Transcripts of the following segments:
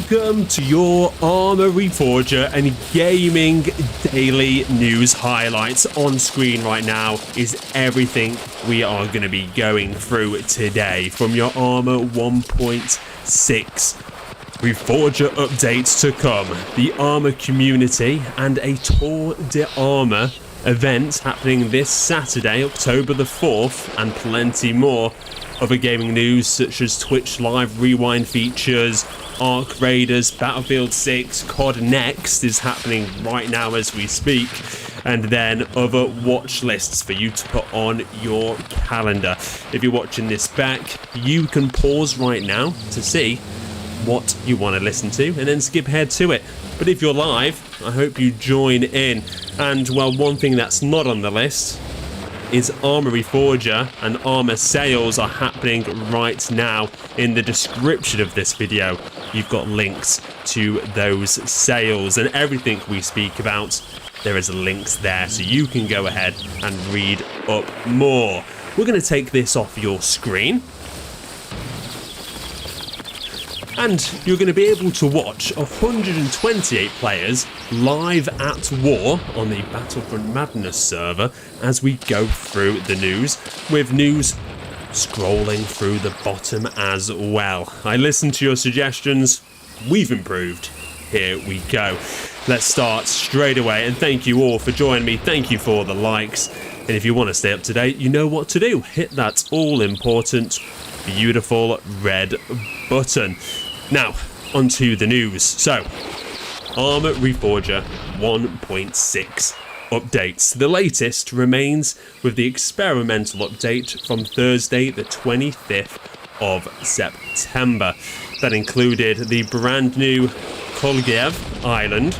Welcome to your Arma Reforger and Gaming Daily News highlights. On screen right now is everything we are going to be going through today from your Arma 1.6 Reforger updates to come, the Arma community, and a Tour de Arma event happening this Saturday, October the 4th, and plenty more. Other gaming news such as Twitch Live Rewind features, Ark Raiders, Battlefield 6, COD Next is happening right now as we speak, and then other watch lists for you to put on your calendar. If you're watching this back, you can pause right now to see what you want to listen to and then skip ahead to it. But if you're live, I hope you join in. And well, one thing that's not on the list is Arma Reforger, and Arma sales are happening right now. In the description of this video, you've got links to those sales, and everything we speak about, there is links there, so you can go ahead and read up more. We're going to take this off your screen, and you're going to be able to watch 128 players live at war on the Battlefront Madness server as we go through the news, with news scrolling through the bottom as well. I listened to your suggestions, we've improved. Here we go. Let's start straight away, and thank you all for joining me. Thank you for the likes, and if you want to stay up to date, you know what to do. Hit that all important, beautiful red button. Now, onto the news. So, Arma Reforger 1.6 updates. The latest remains with the experimental update from Thursday, the 25th of September. That included the brand new Kolguyev Island,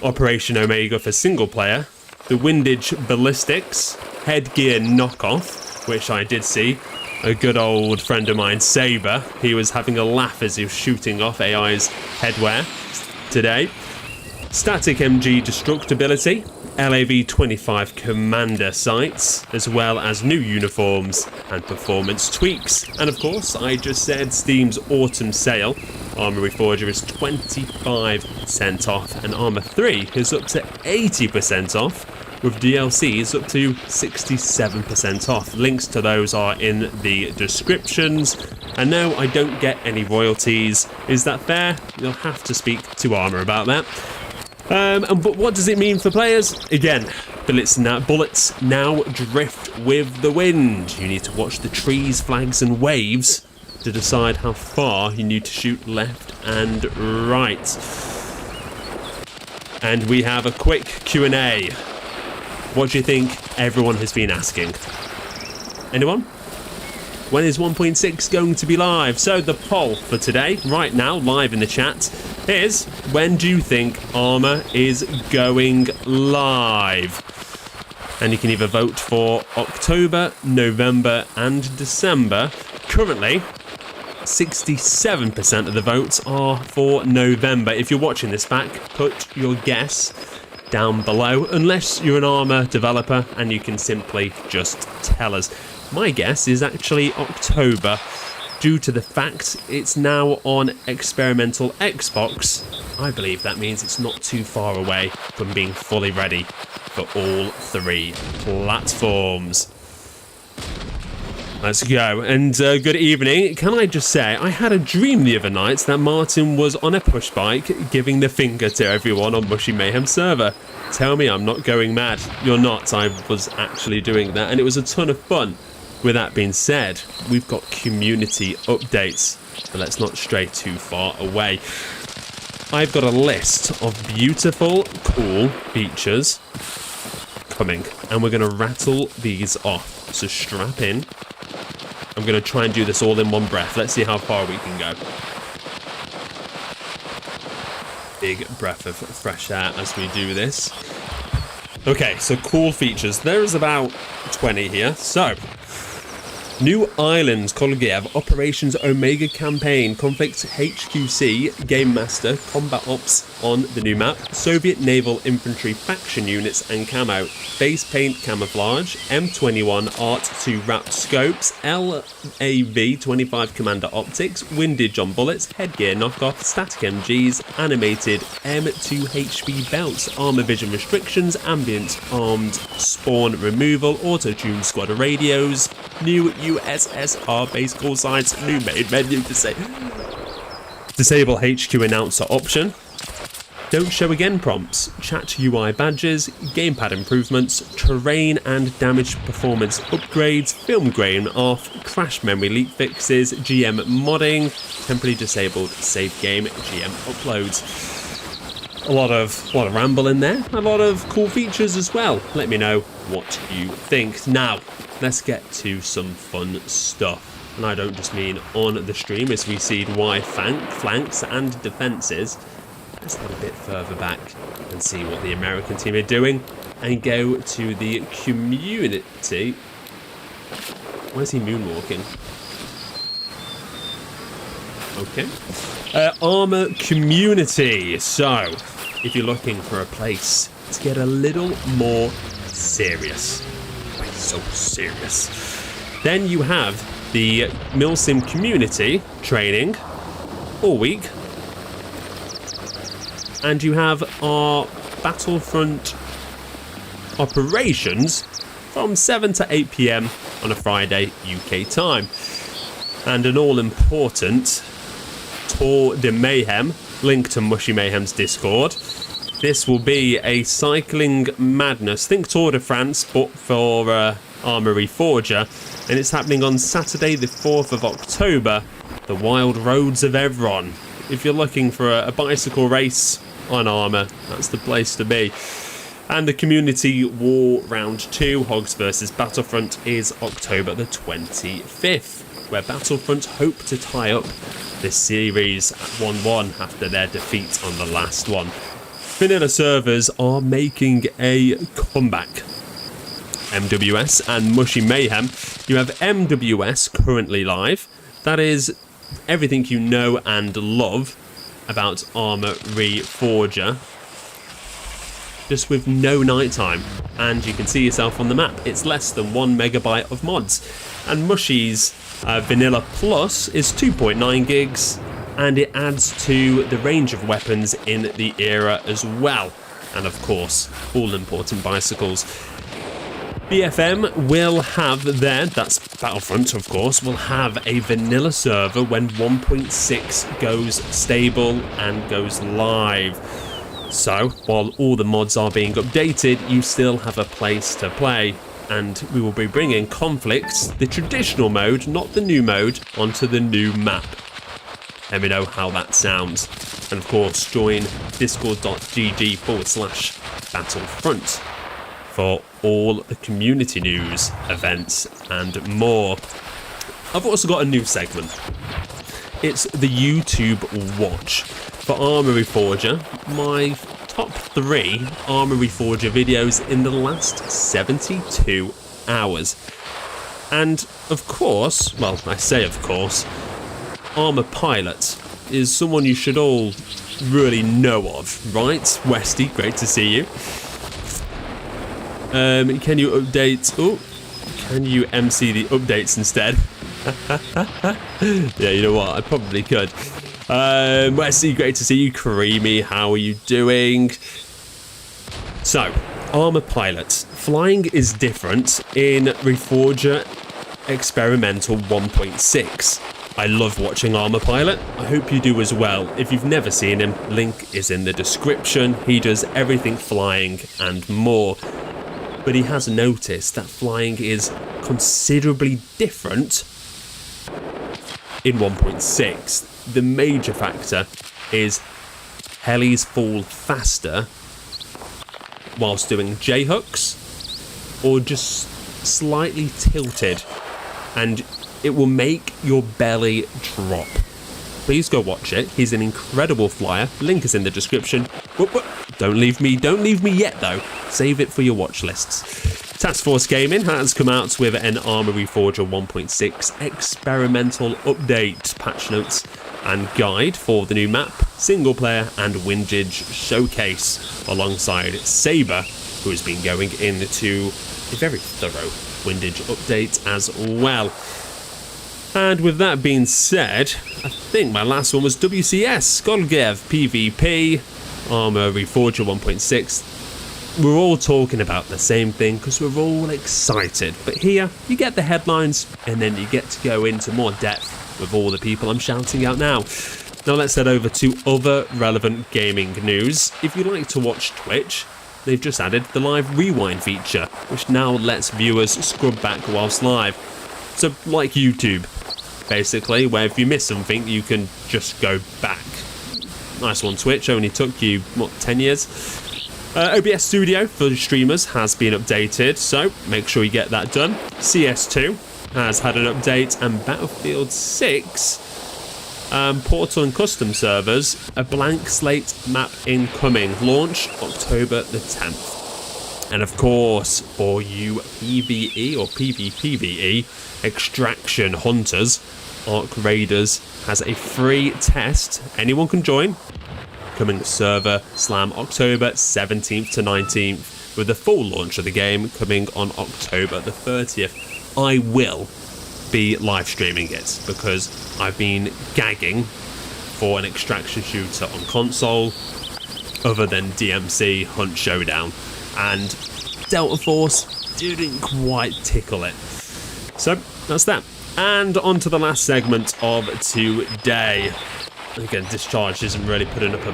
Operation Omega for single player, the Windage Ballistics, Headgear knockoff, which I did see. A good old friend of mine, Saber, he was having a laugh as he was shooting off AI's headwear today. Static MG destructibility, LAV-25 commander sights, as well as new uniforms and performance tweaks. And of course, I just said Steam's autumn sale. Arma Reforger is 25% off, and Arma 3 is up to 80% off, with DLCs up to 67% off. Links to those are in the descriptions. And no, I don't get any royalties. Is that fair? You'll have to speak to Arma about that. But what does it mean for players? Again, bullets now drift with the wind. You need to watch the trees, flags and waves to decide how far you need to shoot left and right. And we have a quick Q&A. What do you think everyone has been asking? Anyone? When is 1.6 going to be live? So the poll for today, right now, live in the chat, is when do you think Arma is going live? And you can either vote for October, November and December. Currently, 67% of the votes are for November. If you're watching this back, put your guess down below, unless you're an Arma developer and you can simply just tell us. My guess is actually October, due to the fact it's now on experimental Xbox. I believe that means it's not too far away from being fully ready for all three platforms. Let's go. And good evening. Can I just say, I had a dream the other night that Martin was on a push bike giving the finger to everyone on Mushy Mayhem server. Tell me I'm not going mad. You're not. I was actually doing that, and it was a ton of fun. With that being said, we've got community updates, but let's not stray too far away. I've got a list of beautiful, cool features coming, and we're going to rattle these off. So strap in. I'm going to try and do this all in one breath. Let's see how far we can go. Big breath of fresh air as we do this. Okay, so cool features. There's about 20 here. So, New Islands, Kolguyev, Operations Omega Campaign, Conflict HQC, Game Master, Combat Ops on the new map, Soviet Naval Infantry Faction Units and Camo, Face Paint Camouflage, M21 Art 2 Wrapped Scopes, LAV-25 Commander Optics, Windage on Bullets, Headgear Knockoff, Static MGs, Animated M2HB Belts, Armor Vision Restrictions, Ambient Armed Spawn Removal, Auto-Tune Squad Radios, new USSR base call signs, new main menu disable HQ announcer option, don't show again prompts, chat UI badges, gamepad improvements, terrain and damage performance upgrades, film grain off, crash memory leak fixes, GM modding, temporarily disabled save game GM uploads. A lot of ramble in there, a lot of cool features as well. Let me know what you think. Now, let's get to some fun stuff. And I don't just mean on the stream as we see why flanks and defences. Let's head a bit further back and see what the American team are doing and go to the community. Where's he moonwalking? Okay. Armour community. So, if you're looking for a place to get a little more serious, so serious, then you have the Milsim community training all week, and you have our Battlefront operations from 7 to 8 PM on a Friday UK time, and an all-important Tour de Mayhem, link to Mushy Mayhem's Discord. This will be a cycling madness, think Tour de France, but for Arma Reforger, and it's happening on Saturday the 4th of October, the wild roads of Evron. If you're looking for a bicycle race on Arma, that's the place to be. And the Community War Round 2, Hogs vs Battlefront, is October the 25th, where Battlefront hope to tie up this series at 1-1 after their defeat on the last one. Vanilla servers are making a comeback. MWS and Mushy Mayhem. You have MWS currently live. That is everything you know and love about Arma Reforger, just with no nighttime, and you can see yourself on the map. It's less than 1 megabyte of mods, and Mushy's Vanilla Plus is 2.9 gigs, and it adds to the range of weapons in the era as well, and of course all important bicycles. BFM will have that's Battlefront of course, will have a vanilla server when 1.6 goes stable and goes live. So while all the mods are being updated, you still have a place to play, and we will be bringing Conflicts, the traditional mode, not the new mode, onto the new map. Let me know how that sounds. And of course, join discord.gg/Battlefront for all the community news, events, and more. I've also got a new segment. It's the YouTube Watch for Arma Reforger. My top 3 Arma Reforger videos in the last 72 hours. And of course, well, I say of course, Arma Pilot is someone you should all really know of, right? Westy, great to see you. Can you update? Oh, can you MC the updates instead? Yeah, you know what? I probably could. Westy, great to see you. Creamy, how are you doing? So, Arma Pilot. Flying is different in Reforger Experimental 1.6. I love watching Arma Pilot. I hope you do as well. If you've never seen him, link is in the description. He does everything flying and more. But he has noticed that flying is considerably different in 1.6. The major factor is helis fall faster whilst doing J-hooks, or just slightly tilted, and it will make your belly drop. Please go watch it. He's an incredible flyer. Link is in the description. Don't leave me yet though. Save it for your watch lists. Task Force Gaming has come out with an Arma Reforger 1.6 experimental update, patch notes and guide for the new map, single player and Windage showcase, alongside Sabre, who has been going into a very thorough Windage update as well. And with that being said, I think my last one was WCS, Kolguyev PvP, Arma Reforger 1.6. We're all talking about the same thing because we're all excited. But here, you get the headlines and then you get to go into more depth with all the people I'm shouting out now. Now let's head over to other relevant gaming news. If you like to watch Twitch, they've just added the live rewind feature, which now lets viewers scrub back whilst live. So like YouTube, basically, where if you miss something, you can just go back. Nice one, Twitch. Only took you, what, 10 years? OBS Studio for streamers has been updated, so make sure you get that done. CS2 has had an update, and Battlefield 6 Portal and Custom servers, a blank slate map incoming. Launch October the 10th. And of course, for you PvE or PvPvE extraction hunters, Arc Raiders has a free test. Anyone can join. Coming server slam October 17th to 19th, with the full launch of the game coming on October the 30th. I will be live streaming it because I've been gagging for an extraction shooter on console other than DMC Hunt Showdown, and Delta Force didn't quite tickle it. So that's that. And on to the last segment of today. Again, Discharge isn't really putting up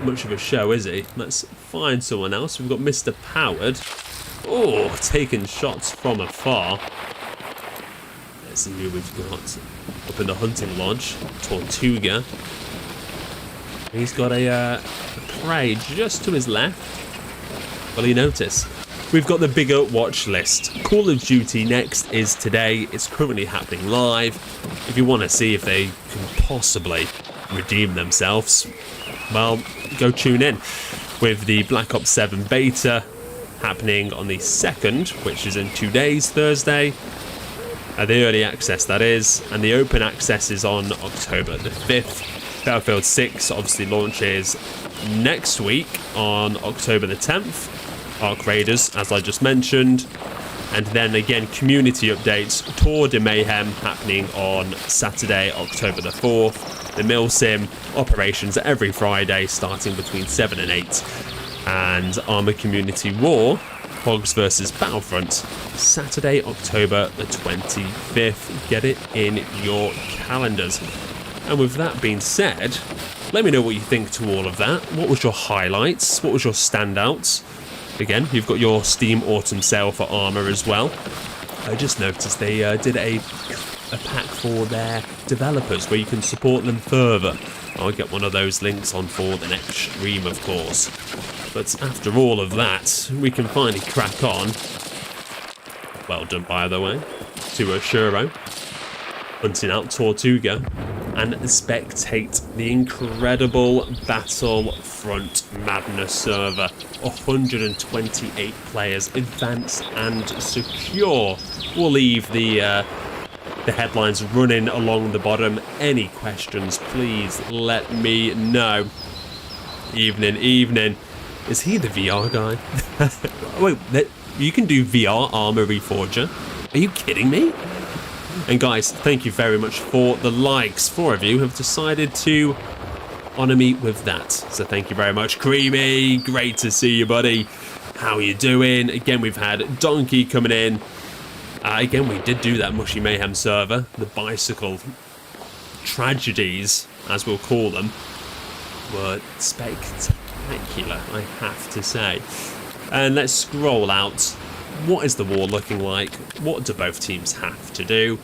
much of a show, is he? Let's find someone else. We've got Mr. Powered. Oh, taking shots from afar. Let's see who we've got up in the hunting lodge. Tortuga. He's got a prey just to his left. Will he notice? We've got the bigger watch list. Call of Duty Next is today. It's currently happening live. If you want to see if they can possibly redeem themselves, well, go tune in. With the Black Ops 7 beta happening on the 2nd, which is in 2 days, Thursday. The early access, that is, and the open access is on October the 5th. Battlefield 6 obviously launches next week on October the 10th. Arc Raiders, as I just mentioned. And then again, community updates, Tour de Mayhem happening on Saturday, October the 4th. The Milsim operations every Friday, starting between 7 and 8. And Arma Community War, Hogs versus Battlefront, Saturday, October the 25th. Get it in your calendars. And with that being said, let me know what you think to all of that. What was your highlights? What was your standouts? Again, you've got your Steam Autumn sale for Arma as well. I just noticed they did a pack for their developers where you can support them further. I'll get one of those links on for the next stream, of course. But after all of that, we can finally crack on. Well done, by the way, to Shuro, hunting out Tortuga, and spectate the incredible Battlefront Madness server. 128 players, advanced and secure. We'll leave the headlines running along the bottom. Any questions, please let me know. Evening. Is he the VR guy? Wait, you can do VR Arma Reforger? Are you kidding me? And guys, thank you very much for the likes. 4 of you have decided to honour me with that. So thank you very much. Creamy, great to see you, buddy. How are you doing? Again, we've had Donkey coming in. Again, we did do that Mushy Mayhem server. The bicycle tragedies, as we'll call them, were spectacular, I have to say. And let's scroll out. What is the war looking like? What do both teams have to do?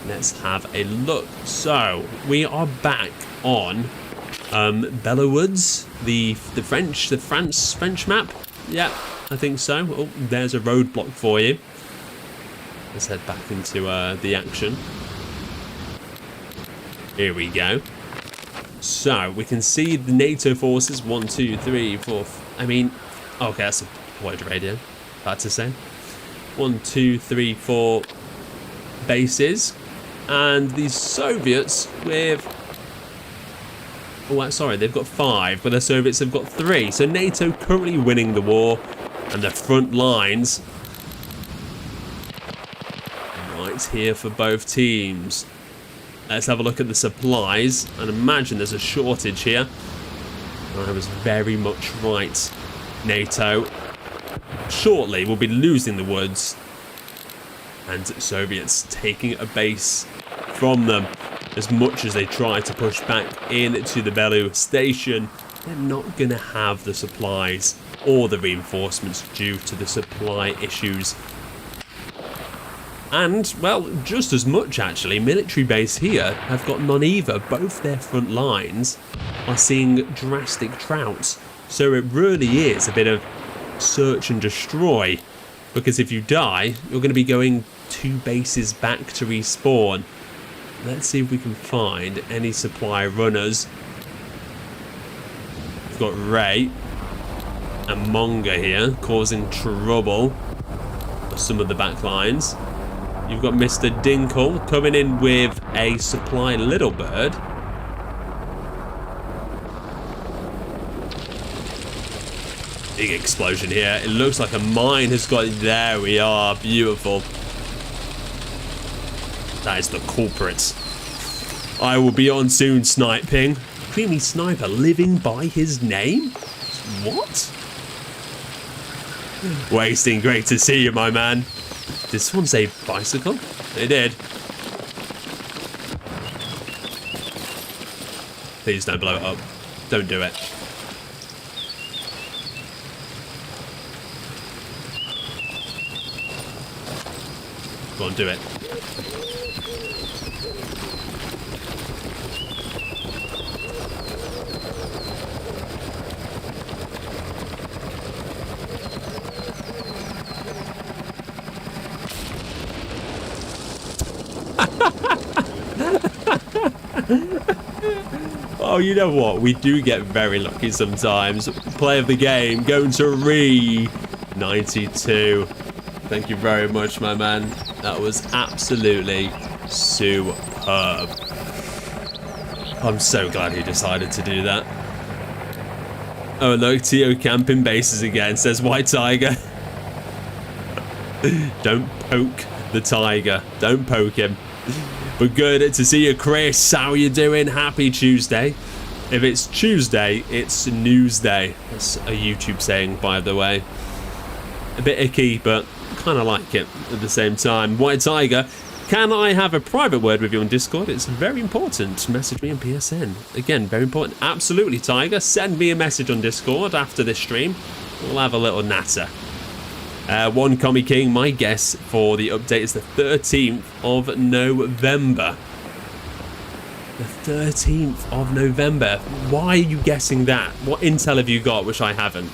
Let's have a look. So we are back on Bellowoods, the French map. Yeah, I think so. Oh, there's a roadblock for you. Let's head back into the action. Here we go. So we can see the NATO forces. 1, 2, 3, 4. I mean, okay, that's a wide radio. Bad to say. 1, 2, 3, 4 bases. And the Soviets with... Oh, sorry, they've got 5, but the Soviets have got 3. So NATO currently winning the war, and the front lines right here for both teams. Let's have a look at the supplies, and imagine there's a shortage here. I was very much right. NATO shortly will be losing the woods, and Soviets taking a base from them. As much as they try to push back into the Belleau station, they're not going to have the supplies or the reinforcements due to the supply issues. And, well, just as much actually, military base here have got none either. Both their front lines are seeing drastic droughts. So it really is a bit of search and destroy. Because if you die, you're going to be going 2 bases back to respawn. Let's see if we can find any supply runners. We've got Ray and Monga here causing trouble for some of the back lines. You've got Mr. Dinkle coming in with a supply Little Bird. Big explosion here. It looks like a mine has got... There we are. Beautiful. That is the culprit. I will be on soon, sniping. Creamy Sniper living by his name? What? Wasting, great to see you, my man. Did someone say bicycle? They did. Please don't blow it up. Don't do it. Go on, do it. Oh, you know what? We do get very lucky sometimes. Play of the game going to Re92. Thank you very much, my man. That was absolutely superb. I'm so glad he decided to do that. Oh, look, Tio camping bases again, says White Tiger. Don't poke the tiger. Don't poke him. But good to see you, Chris. How are you doing? Happy Tuesday. If it's Tuesday, it's Newsday. That's a YouTube saying, by the way. A bit icky, but kind of like it at the same time. White Tiger, can I have a private word with you on Discord? It's very important. Message me on PSN. Again, very important. Absolutely, Tiger. Send me a message on Discord after this stream. We'll have a little natter. One Commie King, my guess for the update is the 13th of November. The 13th of November. Why are you guessing that? What intel have you got, which I haven't?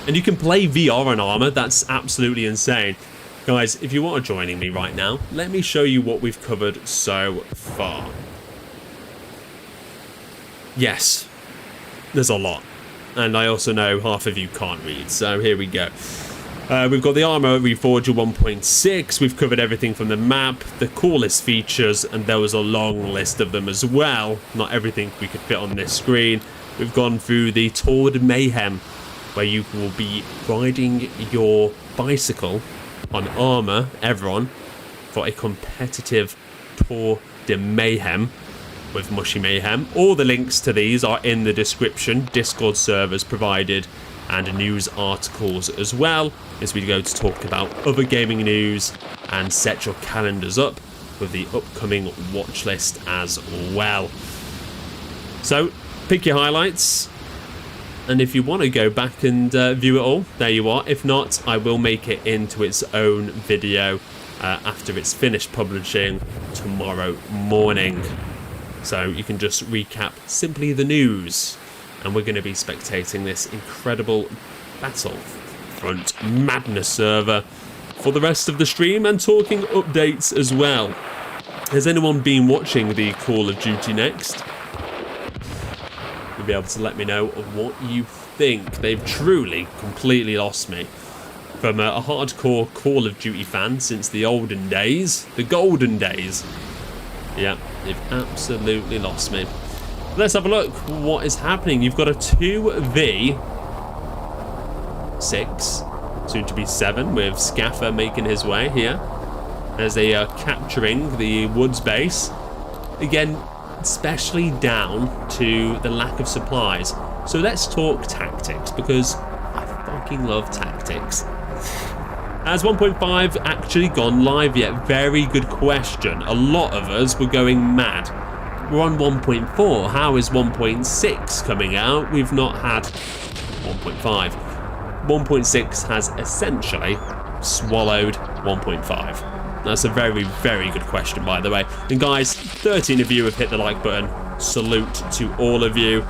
And you can play VR on Arma. That's absolutely insane. Guys, if you are joining me right now, let me show you what we've covered so far. Yes, there's a lot. And I also know half of you can't read, so here we go. We've got the Arma Reforger 1.6. We've covered everything from the map, the coolest features, and there was a long list of them as well. Not everything we could fit on this screen. We've gone through the Tour de Mayhem, where you will be riding your bicycle on Arma Evron for a competitive Tour de Mayhem with Mushy Mayhem. All the links to these are in the description. Discord servers provided and news articles as well, as we go to talk about other gaming news and set your calendars up with the upcoming watch list as well. So pick your highlights, and if you want to go back and view it all, there you are. If not, I will make it into its own video after it's finished publishing tomorrow morning. So you can just recap simply the news, and we're going to be spectating this incredible Battlefront Madness server for the rest of the stream and talking updates as well. Has anyone been watching the Call of Duty Next? You'll be able to let me know what you think they've truly, completely lost me. From a hardcore Call of Duty fan since the olden days, the golden days. Yeah, they've absolutely lost me. Let's have a look what is happening. You've got a 2v6, soon to be 7, with Scaffer making his way here as they are capturing the Woods base. Again, especially down to the lack of supplies. So let's talk tactics, because I fucking love tactics. Has 1.5 actually gone live yet? Very good question. A lot of us were going mad. We're on 1.4. How is 1.6 coming out? We've not had 1.5. 1.6 has essentially swallowed 1.5. That's a very, very good question, by the way. And guys, 13 of you have hit the like button. Salute to all of you.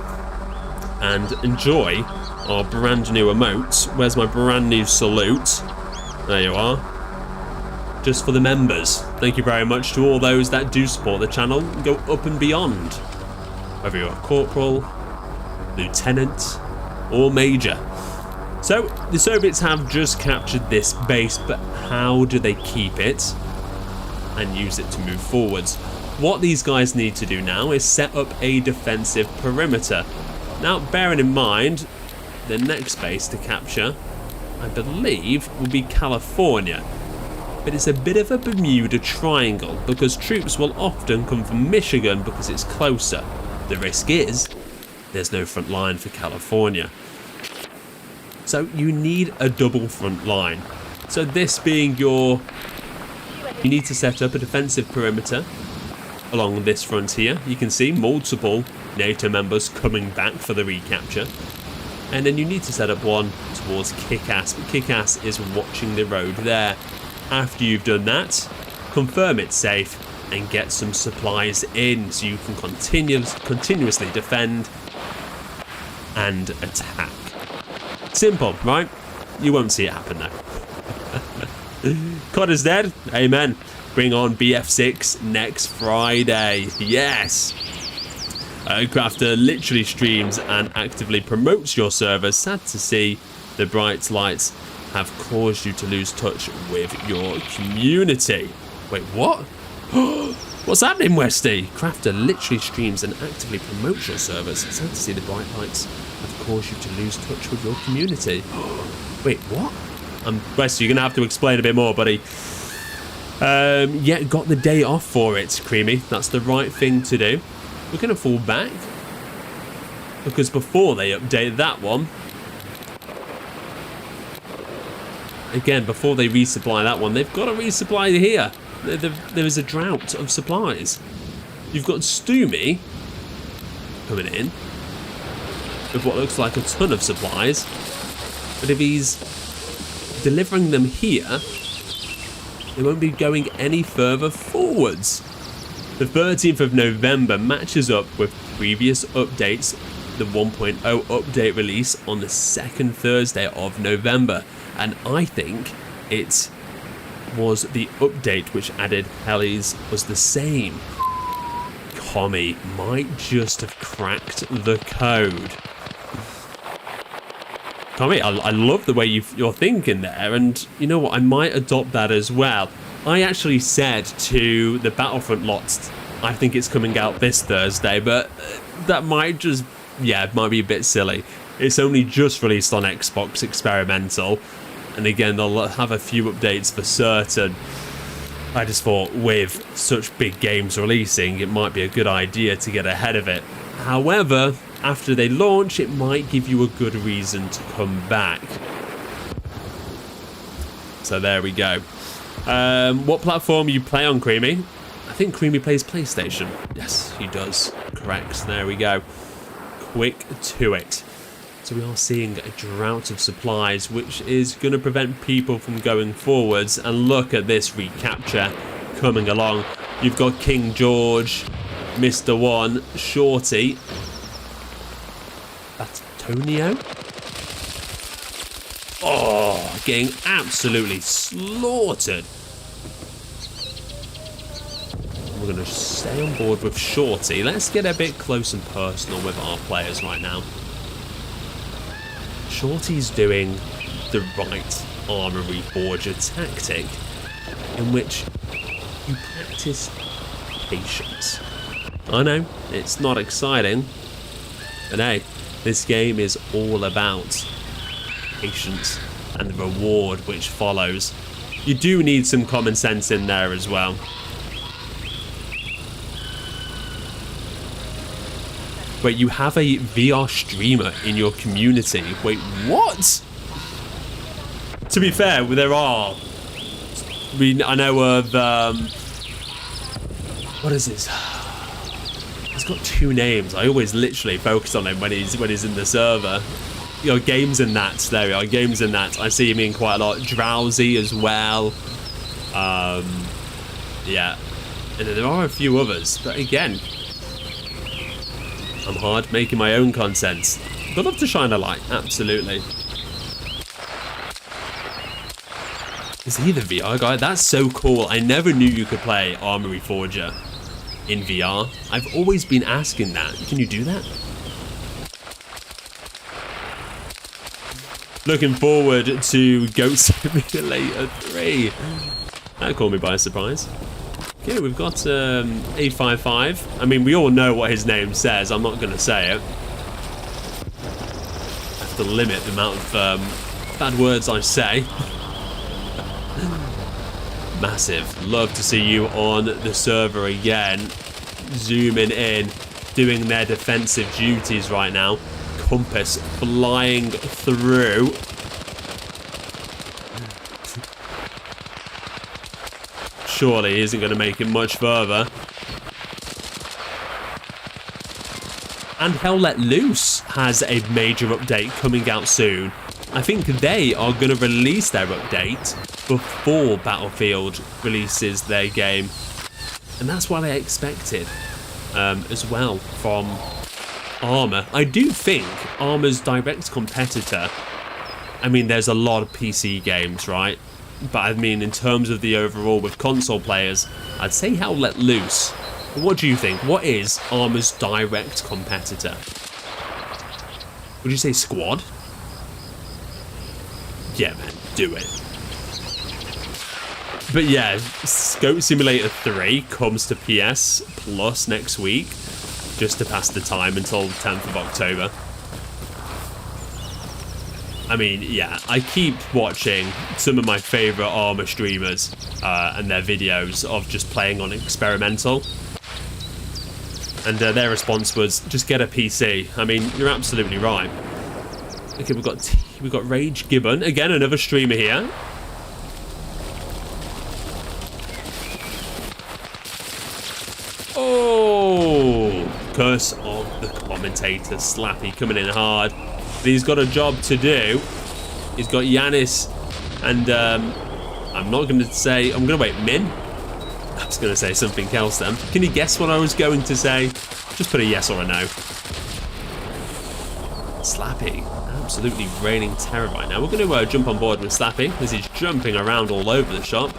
And enjoy our brand new emotes. Where's my brand new salute? There you are. Just for the members. Thank you very much to all those that do support the channel and go up and beyond. Whether you're a corporal, lieutenant, or major. So, the Soviets have just captured this base, but how do they keep it and use it to move forwards? What these guys need to do now is set up a defensive perimeter. Now, bearing in mind, the next base to capture, I believe, will be California. But it's a bit of a Bermuda Triangle, because troops will often come from Michigan because it's closer. The risk is, there's no front line for California. So you need a double front line. So this being you need to set up a defensive perimeter along this front here. You can see multiple NATO members coming back for the recapture. And then you need to set up one towards Kick-Ass. But Kick-Ass is watching the road there. After you've done that, confirm it's safe and get some supplies in so you can continuously defend and attack. Simple, right? You won't see it happen though. COD is dead. Amen. Bring on BF6 next Friday. Yes. Crafter literally streams and actively promotes your server. Sad to see the bright lights have caused you to lose touch with your community. Wait, what? What's happening, Westy? Crafter literally streams and actively promotes your servers. Sad to see the bright lights have caused you to lose touch with your community. Wait, what? Westy, you're going to have to explain a bit more, buddy. Yeah, got the day off for it, Creamy. That's the right thing to do. We're going to fall back, because before they update that one, again, before they resupply that one, they've got to resupply here. There is a drought of supplies. You've got Stoomy coming in with what looks like a ton of supplies, but if he's delivering them here, they won't be going any further forwards. The 13th of November matches up with previous updates, the 1.0 update release on the second Thursday of November. And I think it was the update which added helis was the same. Commie might just have cracked the code. Commie, I love the way you're thinking there, and you know what, I might adopt that as well. I actually said to the Battlefront lots, I think it's coming out this Thursday, but that might just, yeah, it might be a bit silly. It's only just released on Xbox Experimental, and again, they'll have a few updates for certain. I just thought with such big games releasing, it might be a good idea to get ahead of it. However, after they launch, it might give you a good reason to come back. So there we go. What platform you play on, Creamy? I think Creamy plays PlayStation. Yes, he does. Correct. There we go. Quick to it. So we are seeing a drought of supplies, which is going to prevent people from going forwards. And look at this recapture coming along. You've got King George, Mr. One, Shorty, Batonio. Oh, getting absolutely slaughtered. We're going to stay on board with Shorty. Let's get a bit close and personal with our players right now. Shorty's doing the right armor reforger tactic, in which you practice patience. I know, it's not exciting, but hey, this game is all about patience and the reward which follows. You do need some common sense in there as well. Wait, you have a VR streamer in your community? Wait, what? To be fair, there are. I know of, what is this? He's got two names. I always literally focus on him when he's in the server. You know, Games and That. There we are, Games and That. I see him in quite a lot. Drowsy as well. Yeah. And then there are a few others. But again, I'm hard making my own content. I'd love to shine a light. Absolutely. Is he the VR guy? That's so cool. I never knew you could play Arma Reforger in VR. I've always been asking that. Can you do that? Looking forward to Goat Simulator 3. That caught me by surprise. Okay, we've got A55. I mean, we all know what his name says. I'm not going to say it. I have to limit the amount of bad words I say. Massive. Love to see you on the server again. Zooming in, doing their defensive duties right now. Compass flying through. Surely he isn't going to make it much further. And Hell Let Loose has a major update coming out soon. I think they are going to release their update before Battlefield releases their game. And that's what I expected as well from Arma. I do think Arma's direct competitor, I mean, there's a lot of PC games, right? But I mean, in terms of the overall with console players, I'd say Hell Let Loose. But what do you think? What is Arma's direct competitor? Would you say Squad? Yeah, man, do it. But yeah, Goat Simulator 3 comes to PS Plus next week, just to pass the time until the 10th of October. I mean, yeah, I keep watching some of my favourite Arma streamers and their videos of just playing on experimental. And their response was, just get a PC. I mean, you're absolutely right. Okay, we've got Rage Gibbon, again, another streamer here. Oh, curse of the commentator. Slappy coming in hard. But he's got a job to do. He's got Yanis and I'm not going to say, I'm going to wait, Min. I was going to say something else then. Can you guess what I was going to say? Just put a yes or a no. Slappy, absolutely raining terror right now. We're going to jump on board with Slappy as he's jumping around all over the shop.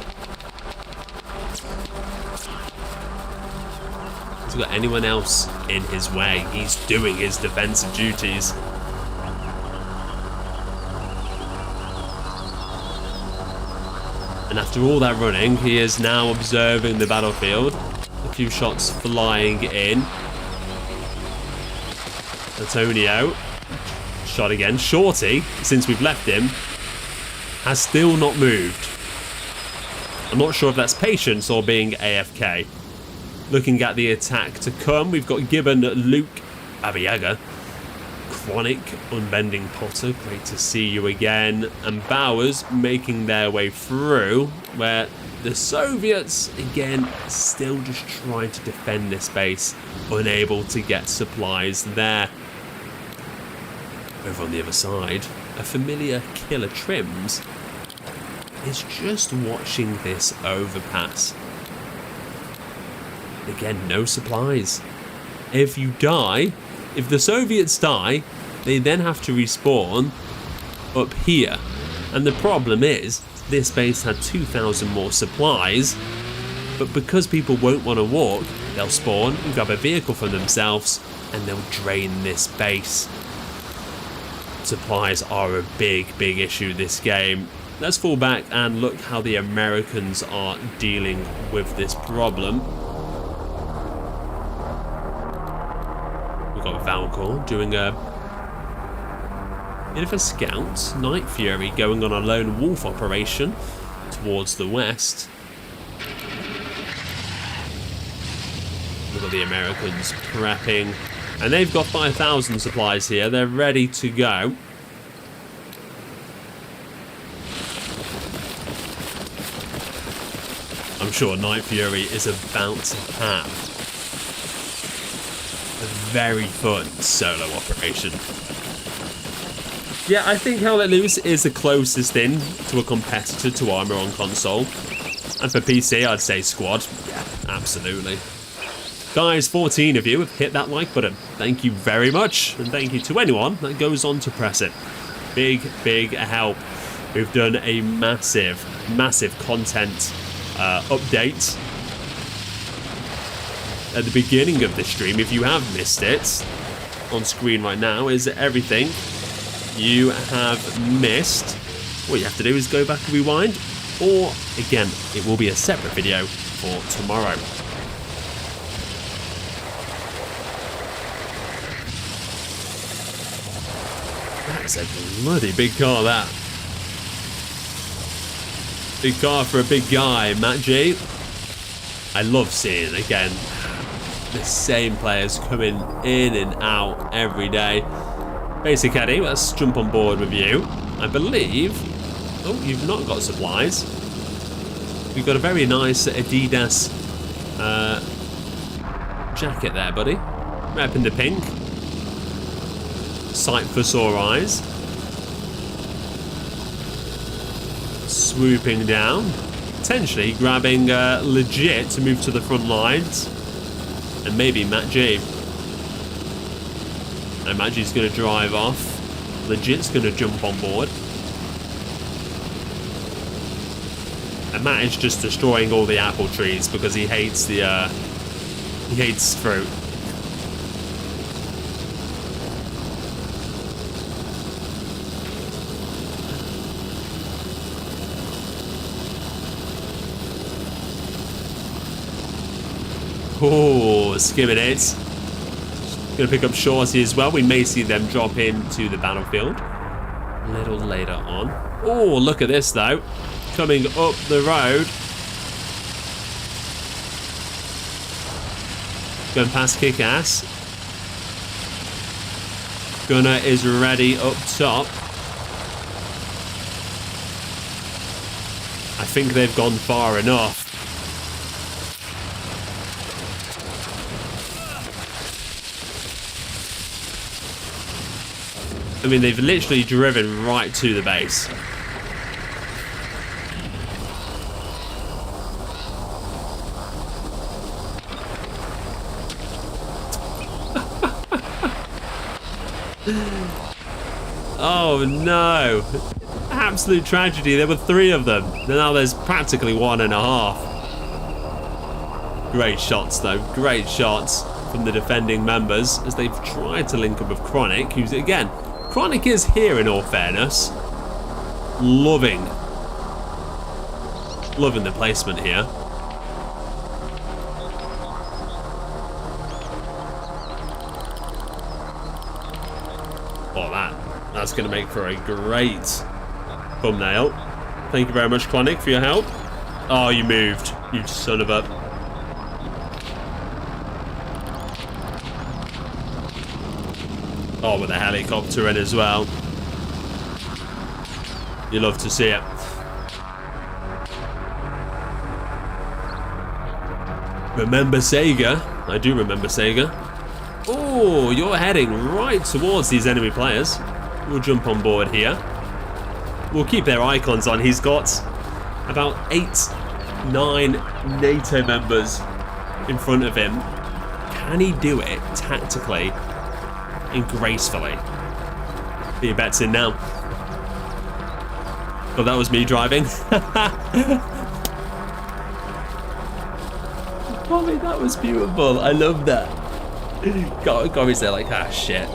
Has he got anyone else in his way? He's doing his defensive duties. And after all that running, he is now observing the battlefield. A few shots flying in. Antonio. Shot again. Shorty, since we've left him, has still not moved. I'm not sure if that's patience or being AFK. Looking at the attack to come, we've got Gibbon, Luke, Abiyaga, Chronic, Unbending Potter, great to see you again, and Bowers making their way through, where the Soviets, again, still just trying to defend this base, unable to get supplies there. Over on the other side, a familiar Killer Trims is just watching this overpass. Again, no supplies. If you die, if the Soviets die, they then have to respawn up here. And the problem is, this base had 2,000 more supplies, but because people won't want to walk, they'll spawn and grab a vehicle for themselves, and they'll drain this base. supplies are a big issue this game. Let's fall back and look how the Americans are dealing with this problem. We've got Valcor doing a bit of a scout. Night Fury going on a lone wolf operation towards the west. Look at the Americans prepping. And they've got 5,000 supplies here. They're ready to go. I'm sure Night Fury is about to have a very fun solo operation. Yeah, I think Hell Let Loose is the closest thing to a competitor to Arma on console. And for PC, I'd say Squad. Yeah, absolutely. Guys, 14 of you have hit that like button. Thank you very much. And thank you to anyone that goes on to press it. Big help. We've done a massive content update at the beginning of the stream. If you have missed it, on screen right now is everything you have missed. All you have to do is go back and rewind, or again, it will be a separate video for tomorrow. That's a bloody big car, that. Big car for a big guy, Matt G. I love seeing, again, the same players coming in and out every day. Basic Eddie, let's jump on board with you. I believe... Oh, you've not got supplies. You've got a very nice Adidas jacket there, buddy. Repping the pink. Sight for sore eyes. Swooping down. Potentially grabbing Legit to move to the front lines. And maybe Matt G. And Matt G's going to drive off. Legit's going to jump on board. And Matt is just destroying all the apple trees because he hates the he hates fruit. Oh, skimming it. Going to pick up Shorty as well. We may see them drop into the battlefield a little later on. Oh, look at this though. Coming up the road. Going past Kick-Ass. Gunner is ready up top. I think they've gone far enough. I mean, they've literally driven right to the base. Oh no. Absolute tragedy. There were 3 of them. Now there's practically 1.5. Great shots though. Great shots from the defending members as they've tried to link up with Chronic, who's again... Chronic is here, in all fairness. Loving the placement here. Oh, that's going to make for a great thumbnail. Thank you very much, Chronic, for your help. Oh, you moved, you son of a... Oh, with a helicopter in as well. You love to see it. Remember Sega? I do remember Sega. Oh, you're heading right towards these enemy players. We'll jump on board here. We'll keep their icons on. He's got about 8-9 NATO members in front of him. Can he do it tactically and gracefully? Your bet's in now. Oh, that was me driving. Tommy, that was beautiful. I love that. Gommy's there like, ah, shit.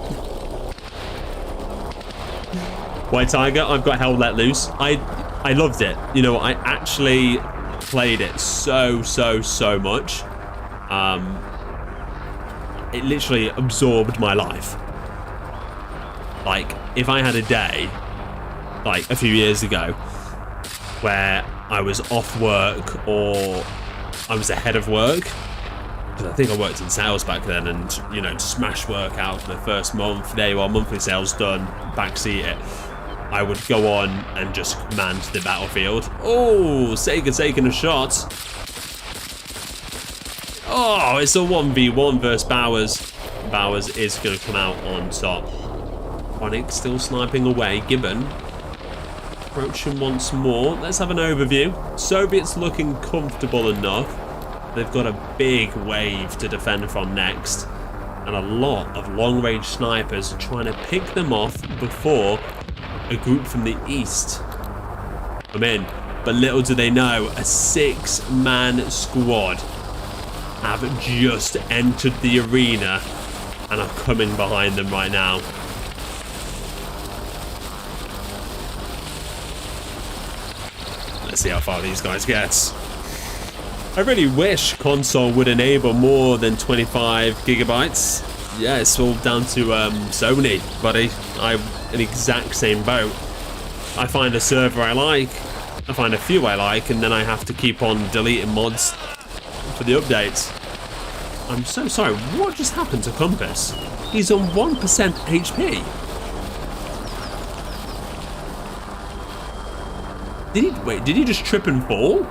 White Tiger, I've got Hell Let Loose. I loved it. You know, I actually played it so much. It literally absorbed my life. Like, if I had a day, like a few years ago, where I was off work or I was ahead of work, because I think I worked in sales back then, and, you know, smash work out for the first month, there you are, monthly sales done, backseat it. I would go on and just command the battlefield. Oh, Sega taking a shot. Oh, it's a 1v1 versus Bowers. Bowers is going to come out on top. Onyx still sniping away. Gibbon approaching once more. Let's have an overview. Soviets looking comfortable enough. They've got a big wave to defend from next. And a lot of long-range snipers trying to pick them off before a group from the east come in. But little do they know, a 6-man squad have just entered the arena and are coming behind them right now. Let's see how far these guys get. I really wish console would enable more than 25 gigabytes. Yeah, it's all down to Sony, buddy. I'm in the exact same boat. I find a server I like, I find a few I like, and then I have to keep on deleting mods for the updates. I'm so sorry, what just happened to Compass? He's on 1% HP. Did he just trip and fall?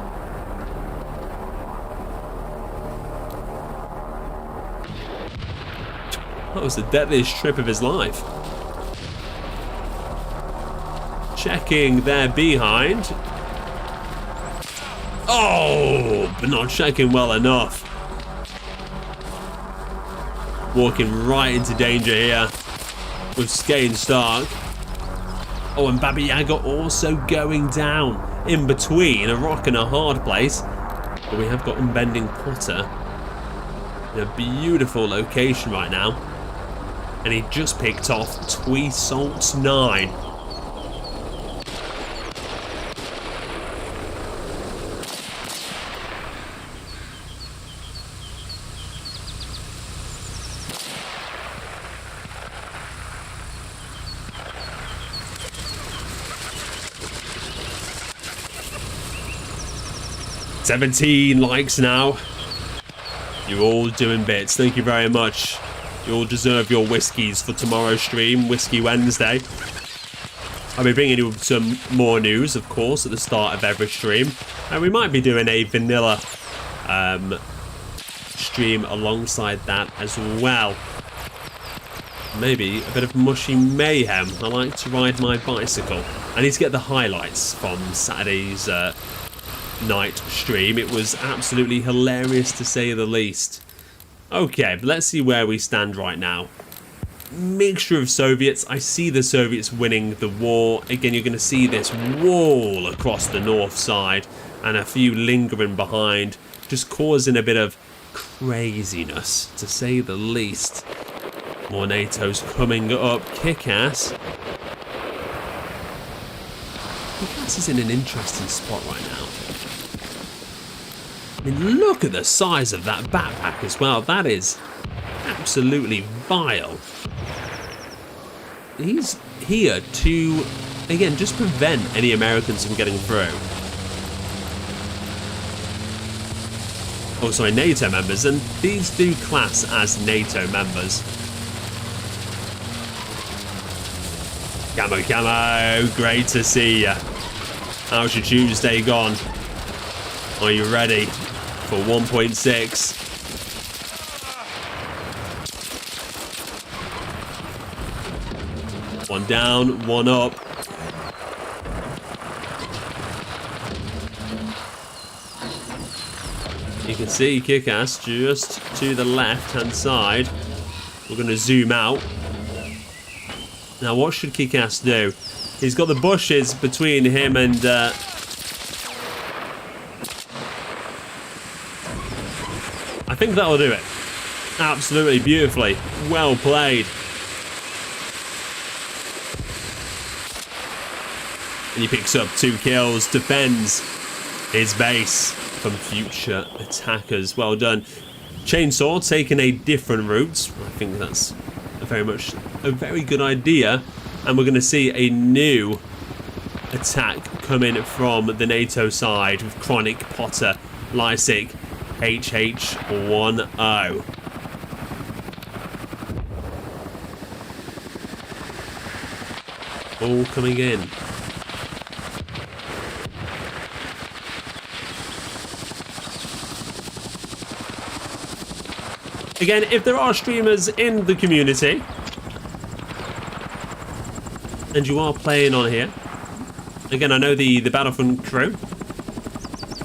That was the deadliest trip of his life. Checking their behind. Oh, but not checking well enough. Walking right into danger here with Skane Stark. Oh, and Baba Yaga also going down in between a rock and a hard place. But we have got Unbending Potter in a beautiful location right now. And he just picked off Tweesalt's 9. $17 likes now. You're all doing bits. Thank you very much. You all deserve your whiskies for tomorrow's stream, Whiskey Wednesday. I'll be bringing you some more news, of course, at the start of every stream. And we might be doing a vanilla stream alongside that as well. Maybe a bit of mushy mayhem. I like to ride my bicycle. I need to get the highlights from Saturday's night stream. It was absolutely hilarious, to say the least. Okay, but let's see where we stand right now. Mixture of Soviets. I see the Soviets winning the war. Again, you're going to see this wall across the north side and a few lingering behind, just causing a bit of craziness, to say the least. More NATO's coming up. Kick-Ass. Kick-Ass is in an interesting spot right now. I mean, look at the size of that backpack as well. That is absolutely vile. He's here to, again, just prevent any Americans from getting through. Oh, sorry, NATO members. And these do class as NATO members. Camo, great to see ya. How's your Tuesday gone? Are you ready for 1.6? One down, one up. You can see Kick-Ass just to the left-hand side. We're going to zoom out. Now, what should Kick-Ass do? He's got the bushes between him and... I think that'll do it. Absolutely beautifully. Well played. And he picks up 2 kills, defends his base from future attackers. Well done. Chainsaw taking a different route. I think that's a very good idea. And we're going to see a new attack coming from the NATO side with Chronic, Potter, Lysic, HH10. All coming in. Again, if there are streamers in the community and you are playing on here, again, I know the Battlefront crew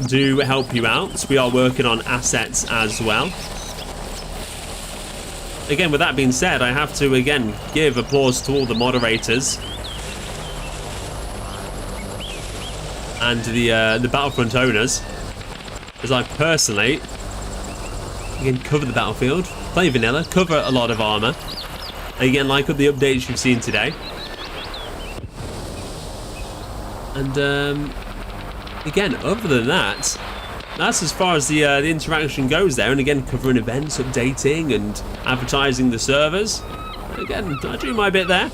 do help you out. We are working on assets as well. Again, with that being said, I have to again give applause to all the moderators and the Battlefront owners, as I personally again cover the battlefield, play vanilla, cover a lot of armor. Again, like the updates you've seen today. And again, other than that, that's as far as the interaction goes there. And again, covering events, updating and advertising the servers. Again, I do my bit there.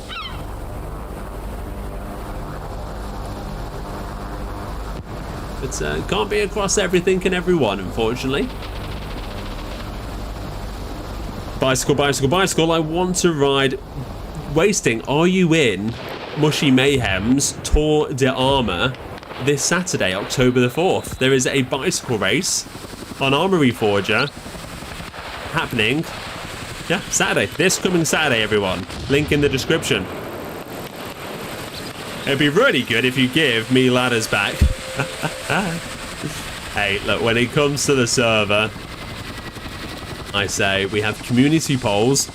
But can't be across everything and everyone, unfortunately. Bicycle, bicycle, bicycle. I want to ride. Wasting, are you in Mushy Mayhem's Tour de Arma this Saturday, October the 4th? There is a bicycle race on Arma Reforger happening. Yeah, Saturday. This coming Saturday, everyone. Link in the description. It'd be really good if you give me ladders back. Hey, look, when it comes to the server, I say we have community polls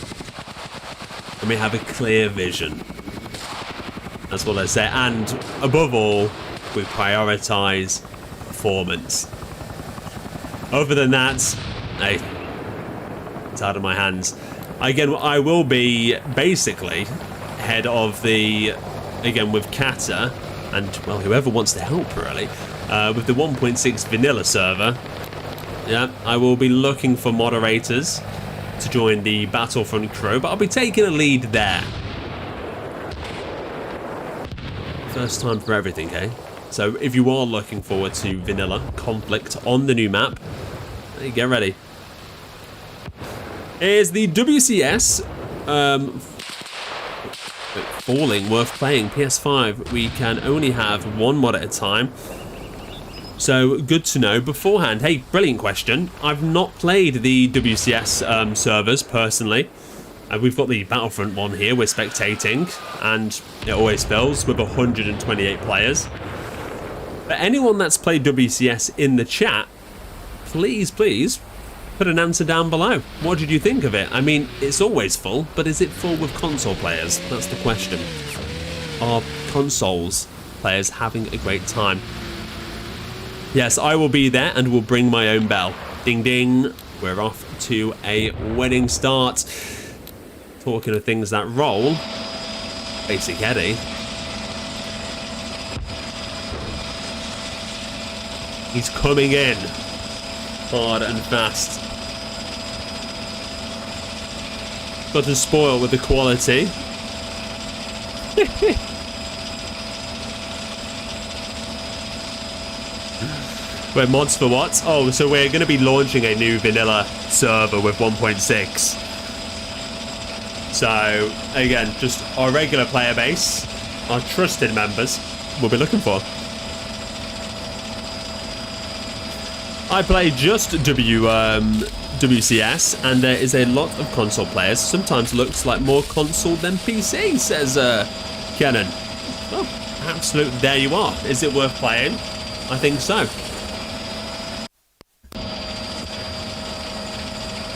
and we have a clear vision. That's what I say. And above all, we prioritize performance. Other than that, hey, it's out of my hands. Again, I will be basically head of the, again, with Kata and, well, whoever wants to help, really, with the 1.6 vanilla server. Yeah, I will be looking for moderators to join the Battlefront crew, but I'll be taking a lead there. First time for everything, eh? So if you are looking forward to vanilla conflict on the new map, get ready. Is the WCS falling, worth playing? PS5, we can only have one mod at a time. So good to know beforehand. Hey, brilliant question. I've not played the WCS servers personally. We've got the Battlefront one here we're spectating, and it always fills with 128 players. But anyone that's played WCS in the chat, please, please, put an answer down below. What did you think of it? I mean, it's always full, but is it full with console players? That's the question. Are consoles players having a great time? Yes, I will be there and will bring my own bell. Ding ding, we're off to a winning start. Talking of things that roll, Basic Eddie. He's coming in hard and fast. Got to spoil with the quality. Wait, mods for what? Oh, so we're going to be launching a new vanilla server with 1.6. So, again, just our regular player base, our trusted members, we'll be looking for. I play just WCS, and there is a lot of console players. Sometimes looks like more console than PC, says Kenan. Oh, absolutely, there you are. Is it worth playing? I think so.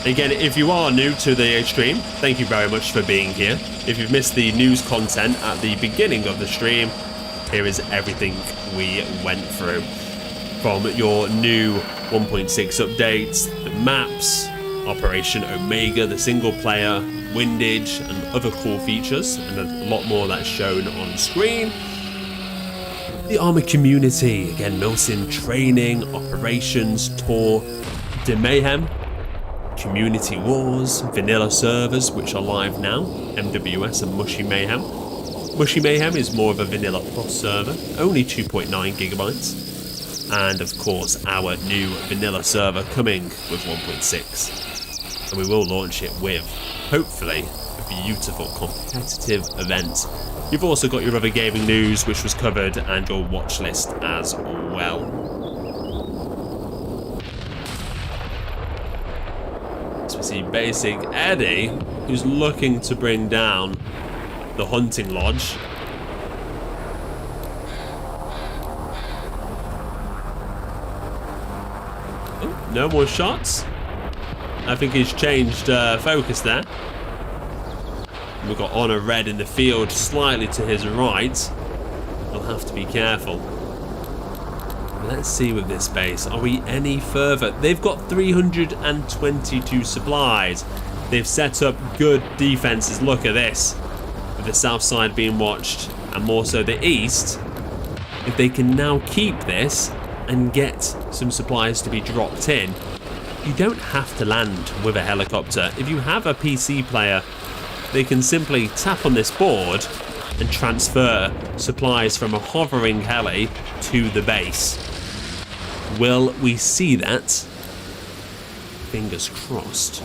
Again, if you are new to the stream, thank you very much for being here. If you've missed the news content at the beginning of the stream, here is everything we went through. From your new 1.6 updates, the maps, Operation Omega, the single player, Windage, and other cool features, and a lot more that's shown on screen. The armor community, again, Milsim training, operations, tour, de mayhem, community wars, vanilla servers, which are live now, MWS and Mushy Mayhem. Mushy Mayhem is more of a vanilla plus server, only 2.9 gigabytes. And of course, our new vanilla server coming with 1.6. And we will launch it with, hopefully, a beautiful competitive event. You've also got your other gaming news, which was covered, and your watch list as well. So we see Basic Eddie, who's looking to bring down the hunting lodge. Oh, no more shots. I think he's changed focus there. We've got Honor Red in the field slightly to his right. We'll have to be careful. Let's see with this base. Are we any further? They've got 322 supplies. They've set up good defenses. Look at this. With the south side being watched and more so the east. If they can now keep this and get some supplies to be dropped in, you don't have to land with a helicopter. If you have a PC player, they can simply tap on this board and transfer supplies from a hovering heli to the base. Will we see that? Fingers crossed.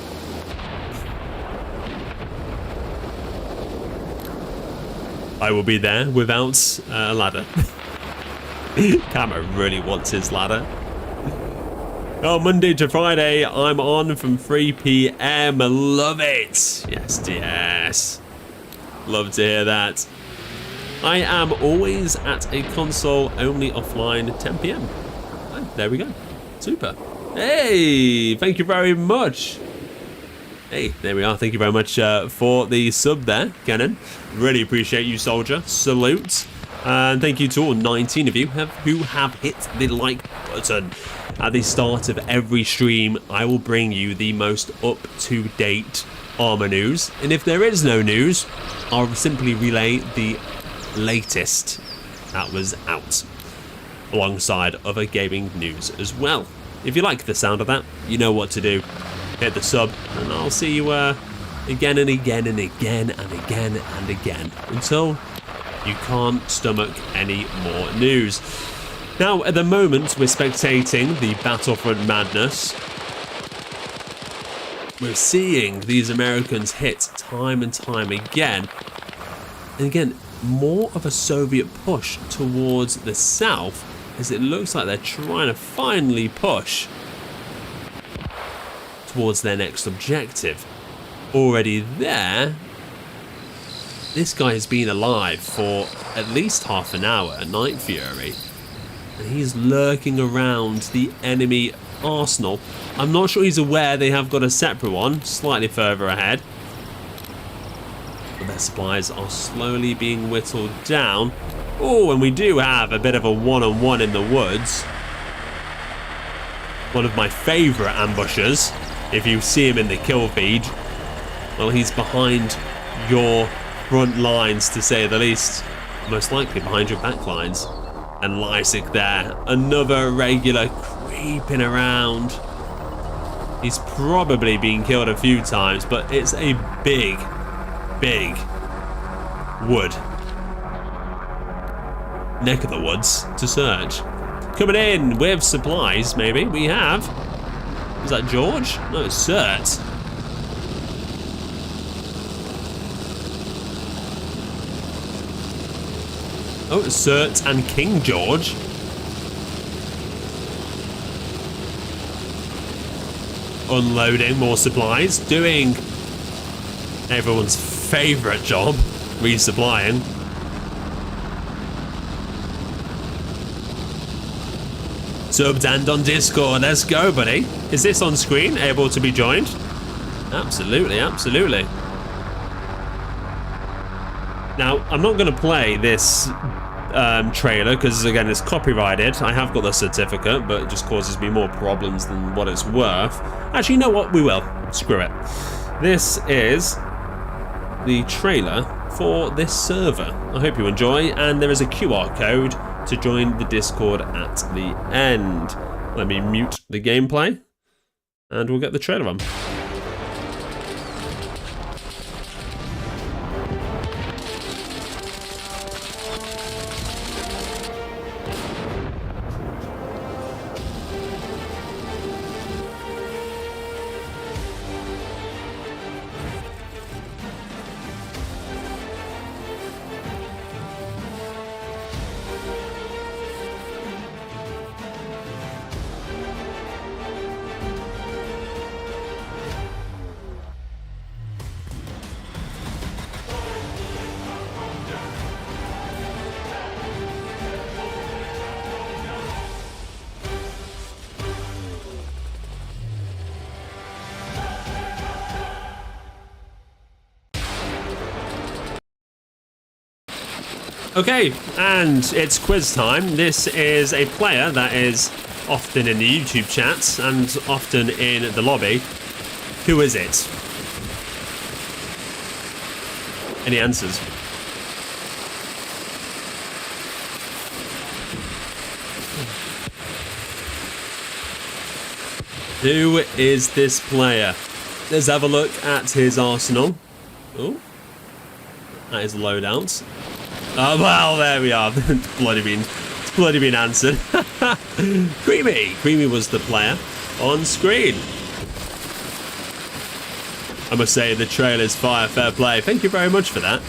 I will be there without a ladder. Camera really wants his ladder. Oh, Monday to Friday, I'm on from 3 PM. Love it. Yes, yes. Love to hear that. I am always at a console only offline 10 PM. Oh, there we go. Super. Hey, thank you very much. Hey, there we are. Thank you very much for the sub there, Kenan. Really appreciate you, soldier. Salute. And thank you to all 19 of you who have hit the like button. At the start of every stream, I will bring you the most up-to-date armor news. And if there is no news, I'll simply relay the latest that was out, alongside other gaming news as well. If you like the sound of that, you know what to do. Hit the sub, and I'll see you again and again and again and again and again, until you can't stomach any more news. Now, at the moment, we're spectating the Battlefront madness. We're seeing these Americans hit time and time again. And again, more of a Soviet push towards the south, as it looks like they're trying to finally push towards their next objective. Already there, this guy has been alive for at least half an hour, Night Fury. And he's lurking around the enemy arsenal. I'm not sure he's aware they have got a separate one slightly further ahead. But their supplies are slowly being whittled down. Oh, and we do have a bit of a one-on-one in the woods. One of my favourite ambushers. If you see him in the kill feed, well, he's behind your front lines, to say the least. Most likely behind your back lines. And Lysic there, another regular creeping around. He's probably been killed a few times, but it's a big, big wood. Neck of the woods to search. Coming in with supplies, maybe. We have. Is that George? No, it's Cert. Oh, it's Cert and King George. Unloading more supplies, doing everyone's favourite job, resupplying. Subbed and on Discord, let's go, buddy. Is this on screen, able to be joined? Absolutely, absolutely. Now, I'm not going to play this trailer because, again, it's copyrighted. I have got the certificate, but it just causes me more problems than what it's worth. Actually, you know what? We will. Screw it. This is the trailer for this server. I hope you enjoy, and there is a QR code to join the Discord at the end. Let me mute the gameplay and we'll get the trailer on. Okay, and it's quiz time. This is a player that is often in the YouTube chats and often in the lobby. Who is it? Any answers? Who is this player? Let's have a look at his arsenal. Oh, that is loadout. Oh, well, there we are. It's bloody been answered. Creamy was the player on screen. I must say the trailer's fire, fair play. Thank you very much for that.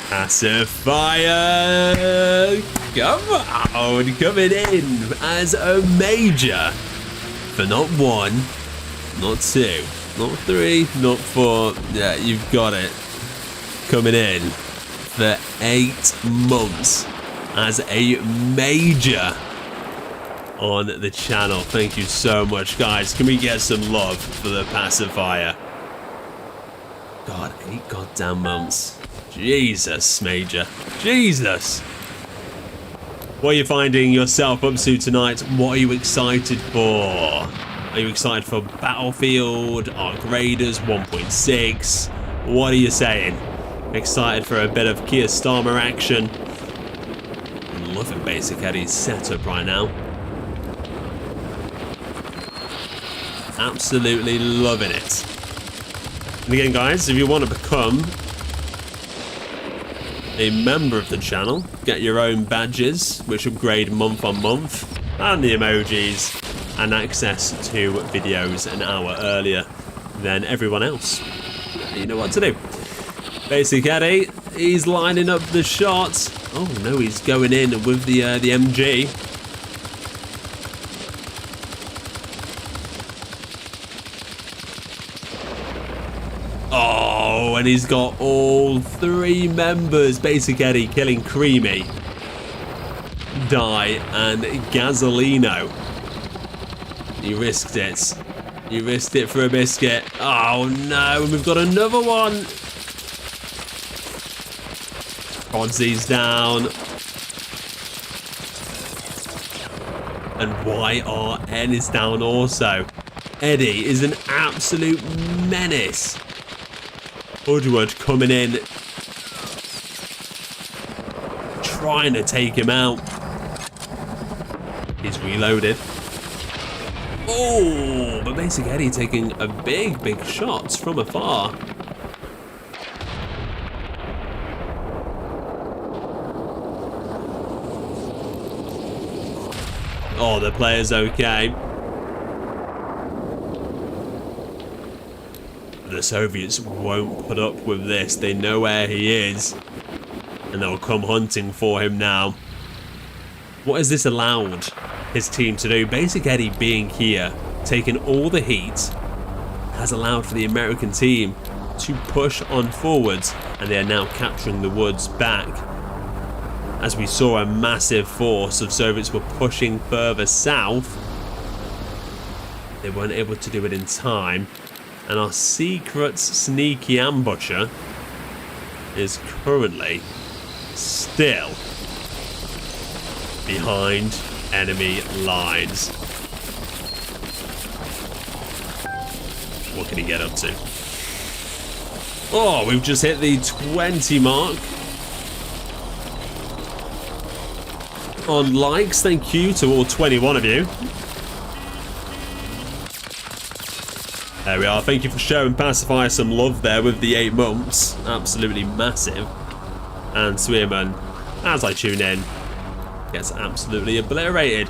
Passive fire. Come on, coming in as a major for not 1, not 2, not 3, not 4. Yeah, you've got it. Coming in for 8 months as a major on the channel. Thank you so much, guys. Can we get some love for the pacifier? God, 8 goddamn months. Jesus, Major. Jesus. What are you finding yourself up to tonight? What are you excited for? Are you excited for Battlefield, Arc Raiders 1.6? What are you saying? Excited for a bit of Kia Starmer action. I'm loving Basic Eddie's setup right now. Absolutely loving it. And again, guys, if you want to become a member of the channel, get your own badges, which upgrade month on month, and the emojis, and access to videos an hour earlier than everyone else. You know what to do. Basic Eddie, he's lining up the shots. Oh no, he's going in with the MG. Oh, and he's got all 3 members. Basic Eddie killing Creamy, Die, and Gasolino. He risked it. He risked it for a biscuit. Oh no, and we've got another one. Oddsy's down. And YRN is down also. Eddie is an absolute menace. Woodward coming in, trying to take him out. He's reloaded. Oh, but Basic Eddie taking a big shots from afar. Oh, the player's okay. The Soviets won't put up with this. They know where he is, and they'll come hunting for him now. What has this allowed his team to do? Basic Eddie being here, taking all the heat, has allowed for the American team to push on forwards, and they are now capturing the woods back. As we saw, a massive force of Soviets were pushing further south. They weren't able to do it in time. And our secret sneaky ambusher is currently still behind enemy lines. What can he get up to? Oh, we've just hit the 20 mark. on likes. Thank you to all 21 of you. There we are. Thank you for showing Pacifier some love there with the 8 months. Absolutely massive. And Swierman, as I tune in, gets absolutely obliterated.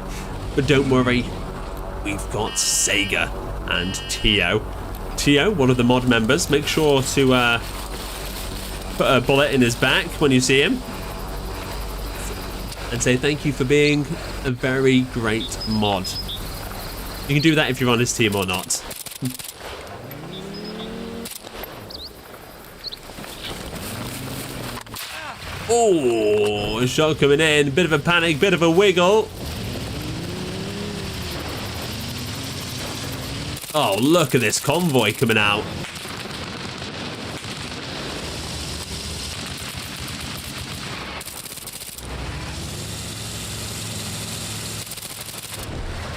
But don't worry, we've got Sega and Tio. Tio, one of the mod members, make sure to put a bullet in his back when you see him. And say thank you for being a very great mod. You can do that if you're on his team or not. Oh, a shot coming in. Bit of a panic, bit of a wiggle. Oh, look at this convoy coming out.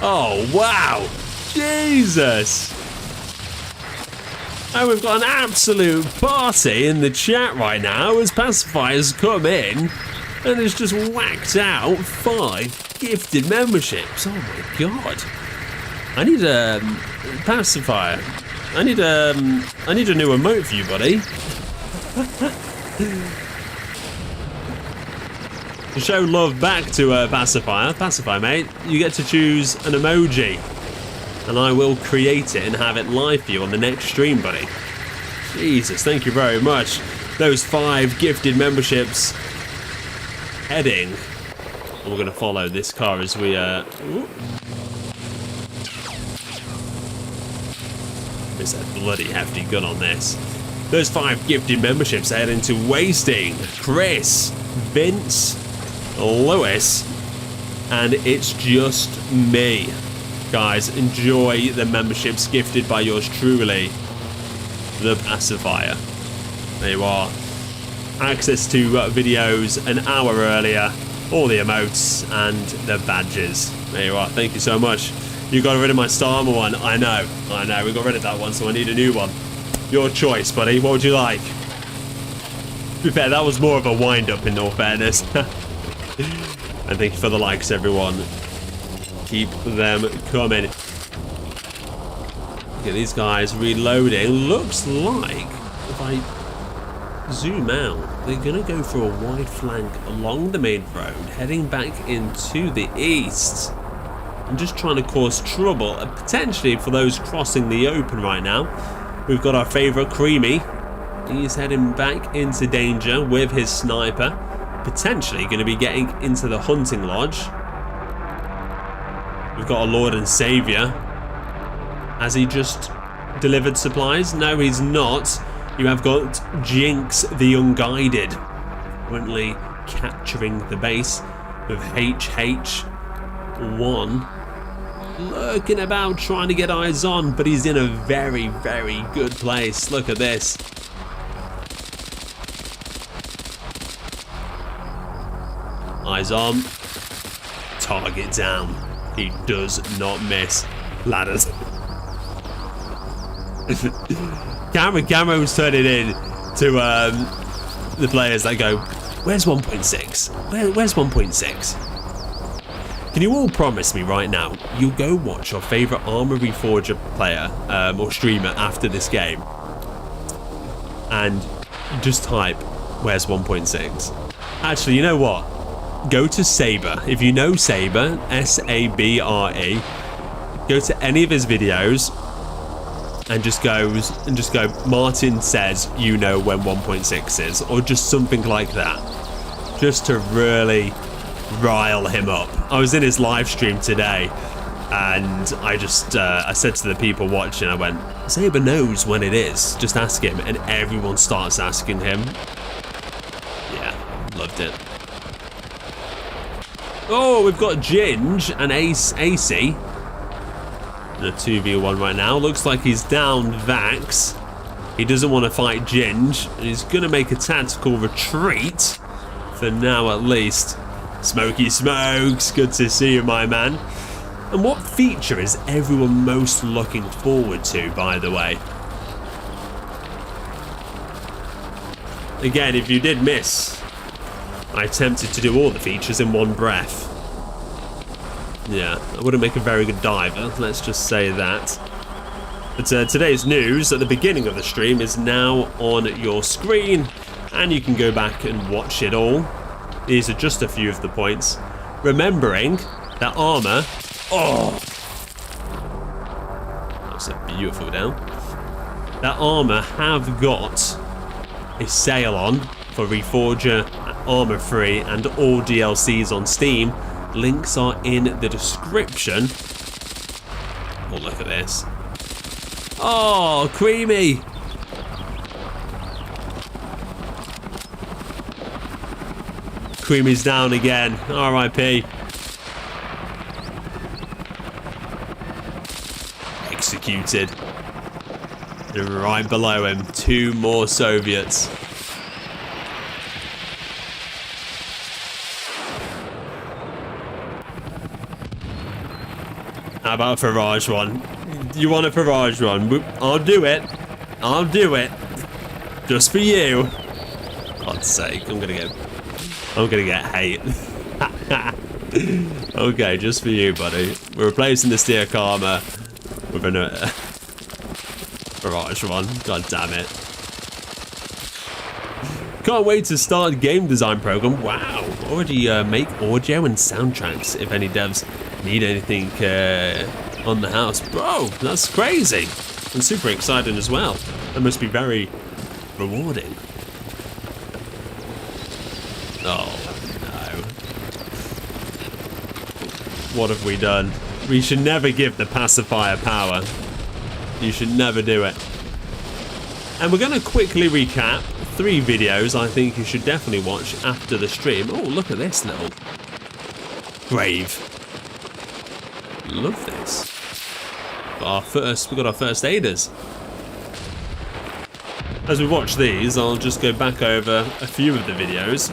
Oh, wow. Jesus. And we've got an absolute party in the chat right now as Pacifiers come in and has just whacked out 5 gifted memberships. Oh my god. I need a Pacifier. I need a new emote for you, buddy. To show love back to Pacifier. Pacifier, mate, you get to choose an emoji. And I will create it and have it live for you on the next stream, buddy. Jesus, thank you very much. Those 5 gifted memberships heading. We're going to follow this car as we... There's a bloody hefty gun on this. Those 5 gifted memberships are heading to Wasting, Chris, Vince, Lewis, and it's just me. Guys, enjoy the memberships gifted by yours truly, the Pacifier. There you are. Access to videos an hour earlier, all the emotes and the badges. There you are. Thank you so much. You got rid of my Star Armor one. I know. We got rid of that one, so I need a new one. Your choice, buddy. What would you like? To be fair, that was more of a wind-up in all fairness. And thank you for the likes, everyone. Keep them coming. Look at these guys reloading. Looks like, if I zoom out, they're going to go for a wide flank along the main road, heading back into the east. And just trying to cause trouble, potentially for those crossing the open right now. We've got our favourite Creamy. He's heading back into danger with his sniper. Potentially going to be getting into the hunting lodge. We've got our Lord and Saviour. Has he just delivered supplies? No, he's not. You have got Jinx the Unguided currently capturing the base with HH1 lurking about trying to get eyes on, but he's in a very, very good place. Look at this. Eyes on. Target down. He does not miss. Ladders. Cameron's turning in to the players that go, where's 1.6? Where's 1.6? Can you all promise me right now you'll go watch your favourite Arma Reforger player or streamer after this game and just type, where's 1.6? Actually, you know what? Go to Sabre. If you know Sabre, S-A-B-R-E, go to any of his videos and just go, Martin says you know when 1.6 is, or just something like that, just to really rile him up. I was in his live stream today and I just I said to the people watching, I went, Sabre knows when it is, just ask him. And everyone starts asking him. Yeah, loved it. Oh, we've got Ginge and AC in a 2v1 right now. Looks like he's down Vax. He doesn't want to fight Ginge, and he's going to make a tactical retreat for now at least. Smoky Smokes, good to see you, my man. And what feature is everyone most looking forward to, by the way? Again, if you did miss, I attempted to do all the features in one breath. Yeah, I wouldn't make a very good diver, let's just say that. But today's news at the beginning of the stream is now on your screen, and you can go back and watch it all. These are just a few of the points. Remembering that armor... Oh! That's a beautiful down. That armor have got a sale on for Reforger, Armor Free, and all DLCs on Steam. Links are in the description. Oh, look at this. Oh, creamy. Creamy's down again. R.I.P. Executed. And right below him, 2 more Soviets. How about a Farage one? You want a Farage one? I'll do it. I'll do it. Just for you. God's sake, I'm gonna get hate. Okay, just for you, buddy. We're replacing the Steer Karma with a Farage one. God damn it. Can't wait to start game design program. Wow. Already make audio and soundtracks if any devs need anything on the house. Bro, that's crazy. And super exciting as well. That must be very rewarding. Oh, no. What have we done? We should never give the pacifier power. You should never do it. And we're going to quickly recap 3 videos I think you should definitely watch after the stream. Oh, look at this little grave. Love this. We got our first aiders. As we watch these, I'll just go back over a few of the videos.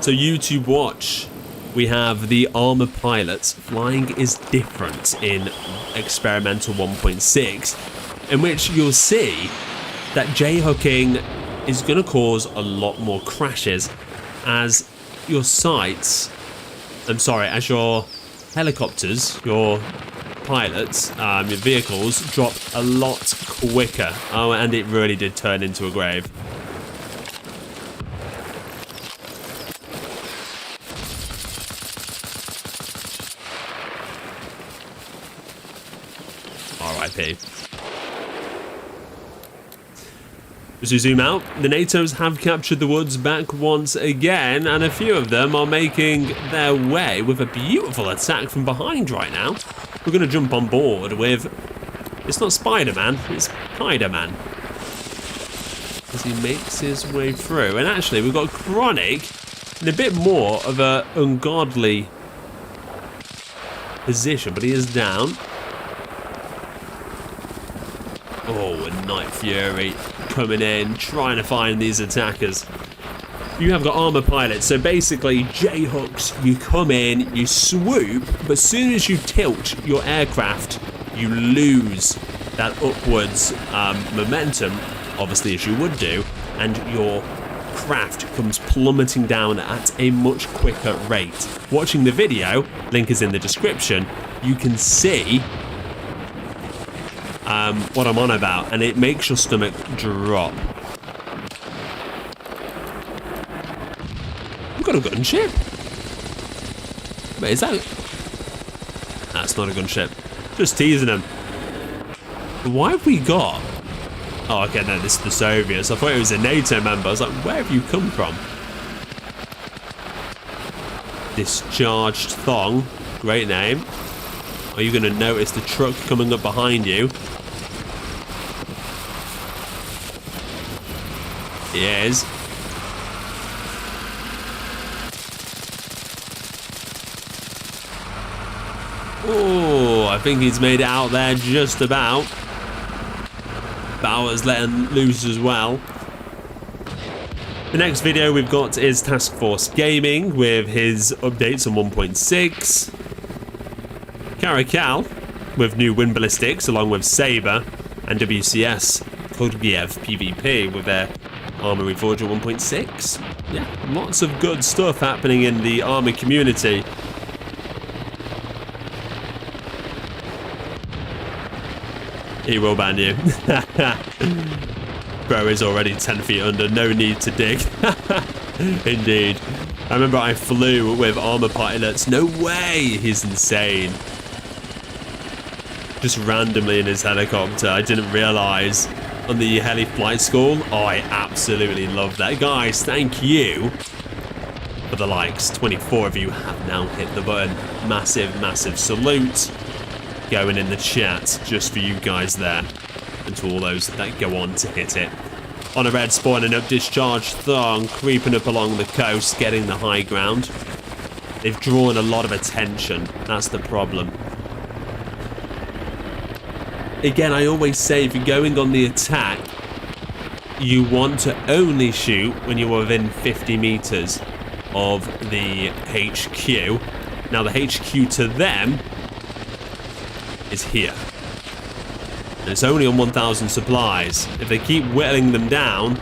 So YouTube watch. We have the armor pilots. Flying is different in experimental 1.6, in which you'll see that J-hooking is going to cause a lot more crashes as your as your helicopters, your pilots, your vehicles drop a lot quicker. Oh, and it really did turn into a grave. R.I.P. As we zoom out, the NATOs have captured the woods back once again, and a few of them are making their way with a beautiful attack from behind right now. We're going to jump on board with... It's not Spider-Man, it's Spider-Man. As he makes his way through. And actually, we've got Chronic in a bit more of an ungodly position, but he is down. Oh, and Night Fury coming in, trying to find these attackers. You have got armor pilots, so basically J-hooks, you come in, you swoop, but as soon as you tilt your aircraft, you lose that upwards momentum, obviously as you would do, and your craft comes plummeting down at a much quicker rate. Watching the video, link is in the description, you can see what I'm on about, and it makes your stomach drop. We've got a gunship. Wait, is that... That's not a gunship. Just teasing them. Why have we got... Oh, okay, no, this is the Soviets. I thought it was a NATO member. I was like, where have you come from? Discharged Thong. Great name. Are you going to notice the truck coming up behind you? He is. Oh, I think he's made it out there just about. Bauer's letting loose as well. The next video we've got is Task Force Gaming with his updates on 1.6. Caracal with new wind ballistics along with Sabre, and WCS Kolguyev PvP with their Armor Reforger 1.6. Yeah, lots of good stuff happening in the armor community. He will ban you. Bro is already 10 feet under, no need to dig. Indeed. I remember I flew with armor pilots. No way! He's insane. Just randomly in his helicopter. I didn't realise. On the heli flight school. Oh, I absolutely love that. Guys, thank you for the likes. 24 of you have now hit the button. Massive, massive salute going in the chat just for you guys there. And to all those that go on to hit it. On a red spawning up, discharge Thong, creeping up along the coast, getting the high ground. They've drawn a lot of attention. That's the problem. Again, I always say if you're going on the attack, you want to only shoot when you're within 50 meters of the HQ. Now, the HQ to them is here. And it's only on 1,000 supplies. If they keep whittling them down,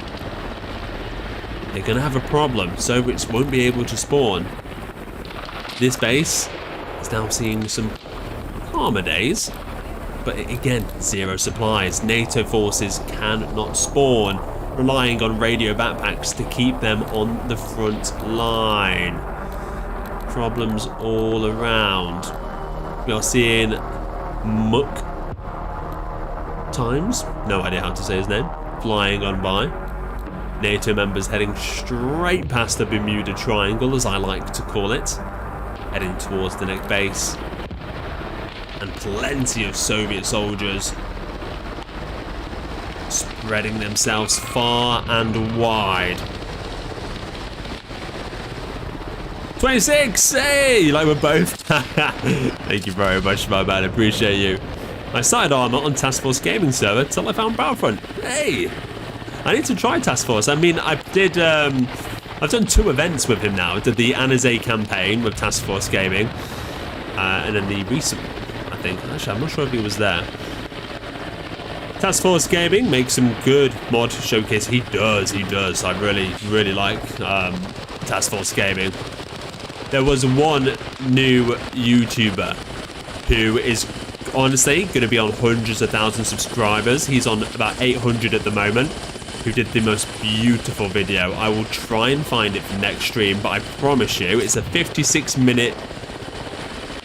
they're going to have a problem. Soviets won't be able to spawn. This base is now seeing some calmer days. But again, zero supplies. NATO forces cannot spawn, relying on radio backpacks to keep them on the front line. Problems all around. We are seeing Muck Times, no idea how to say his name, flying on by. NATO members heading straight past the Bermuda Triangle, as I like to call it, heading towards the next base. And plenty of Soviet soldiers spreading themselves far and wide. 26! Hey! Like we're both. Thank you very much, my man. Appreciate you. I started armor on Task Force Gaming server till I found Battlefront. Hey! I need to try Task Force. I mean, I've done 2 events with him now. I did the Anaze campaign with Task Force Gaming. And then the recent, I think. Actually, I'm not sure if he was there. Task Force Gaming makes some good mod showcase. He does. I really like Task Force Gaming. There was one new YouTuber who is honestly going to be on hundreds of thousands of subscribers. He's on about 800 at the moment, who did the most beautiful video. I will try and find it for next stream, but I promise you it's a 56-minute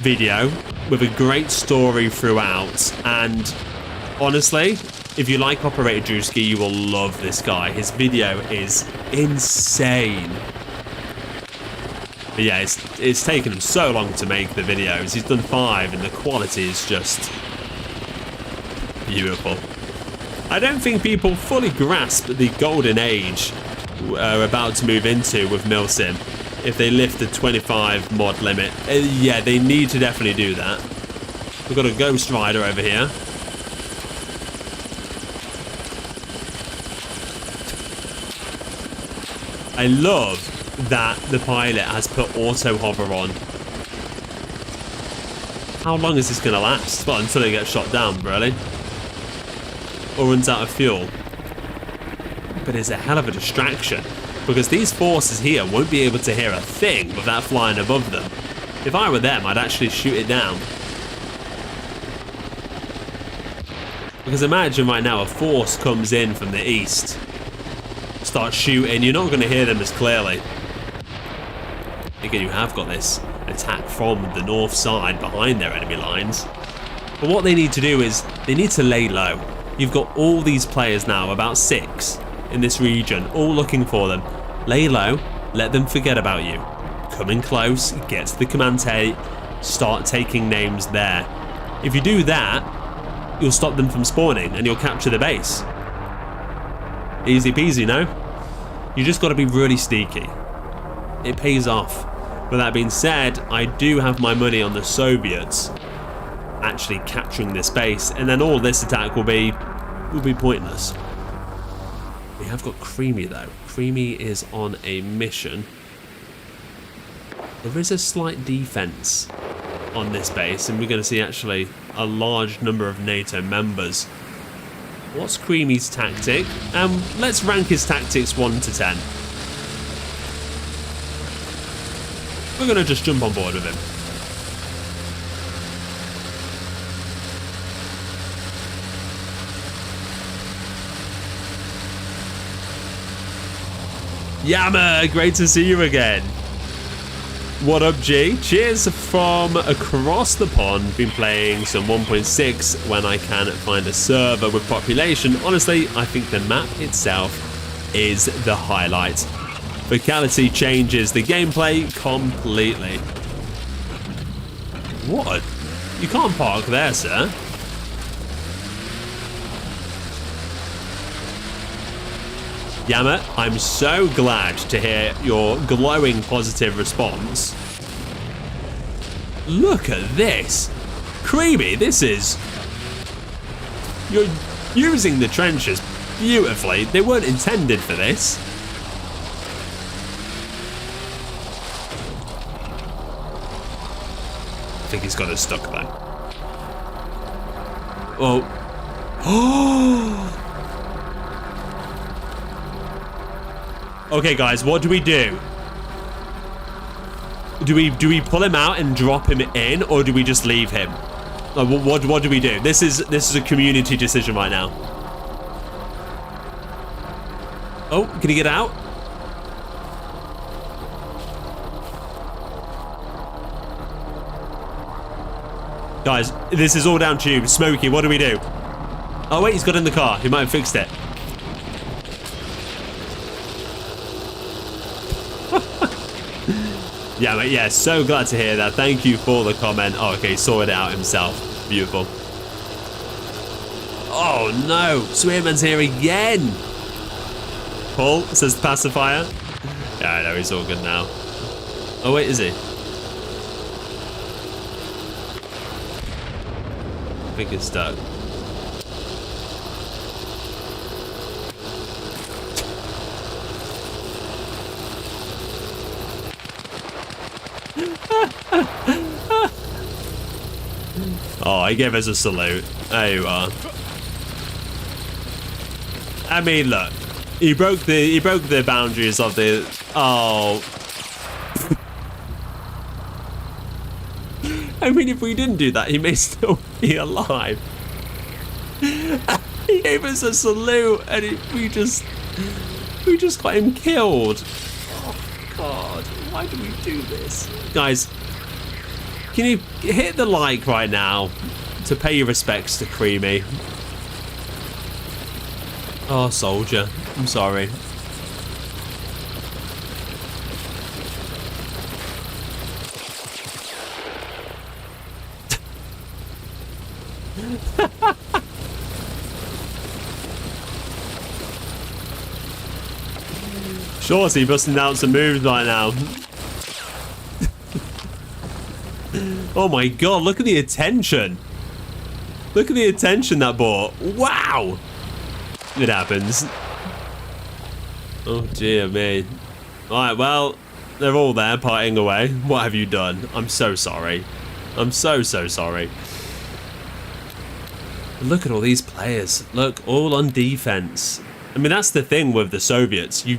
video with a great story throughout. And honestly, if you like Operator Drewski, you will love this guy. His video is insane. But yeah, it's taken him so long to make the videos. He's done 5 and the quality is just beautiful. I don't think people fully grasp the golden age we're about to move into with Milsim. If they lift the 25 mod limit, yeah, they need to definitely do that. We've got a Ghost Rider over here. I love that the pilot has put auto hover on. How long is this going to last? Well, until it gets shot down, really. Or runs out of fuel. But it's a hell of a distraction, because these forces here won't be able to hear a thing with that flying above them. If I were them, I'd actually shoot it down. Because imagine right now a force comes in from the east, starts shooting, you're not going to hear them as clearly. Again, you have got this attack from the north side behind their enemy lines. But what they need to do is they need to lay low. You've got all these players now, about 6 in this region, all looking for them. Lay low, let them forget about you. Come in close, get to the command tape, start taking names there. If you do that, you'll stop them from spawning and you'll capture the base. Easy peasy, no? You just got to be really sneaky. It pays off. With that being said, I do have my money on the Soviets actually capturing this base, and then all this attack will be pointless. We have got Creamy though. Creamy is on a mission. There is a slight defense on this base, and we're going to see actually a large number of NATO members What's Creamy's tactic? Let's rank his tactics 1 to 10. We're going to just jump on board with him. Yammer, great to see you again. What up, G? Cheers from across the pond. Been playing some 1.6 when I can find a server with population. Honestly, I think the map itself is the highlight. Vocality changes the gameplay completely. What? You can't park there, sir. Yammer, I'm so glad to hear your glowing positive response. Look at this. Creamy, this is... You're using the trenches beautifully. They weren't intended for this. I think he's got us stuck though. Oh. Okay, guys, what do we do? Do we pull him out and drop him in, or do we just leave him? Like, what do we do? This is a community decision right now. Oh, can he get out? Guys, this is all down to you. Smokey, what do we do? Oh wait, he's got in the car. He might have fixed it. Yeah, mate, yeah, so glad to hear that. Thank you for the comment. Oh, okay, sorted it out himself. Beautiful. Oh, no. Swearman's here again. Paul, says the pacifier. Yeah, I know, he's all good now. Oh, wait, is he? I think it's stuck. Oh, he gave us a salute. There you are. I mean, look, he broke the boundaries of the. Oh. I mean, if we didn't do that, he may still be alive. He gave us a salute, and we just got him killed. Oh God, why do we do this, guys? Can you hit the like right now to pay your respects to Creamy? Oh, soldier, I'm sorry. Shorty busting out some moves right now. Oh my God, look at the attention. Look at the attention that brought. Wow. It happens. Oh dear me. Alright, well, they're all there partying away. What have you done? I'm so sorry. I'm so sorry. Look at all these players. Look, all on defense. I mean, that's the thing with the Soviets. You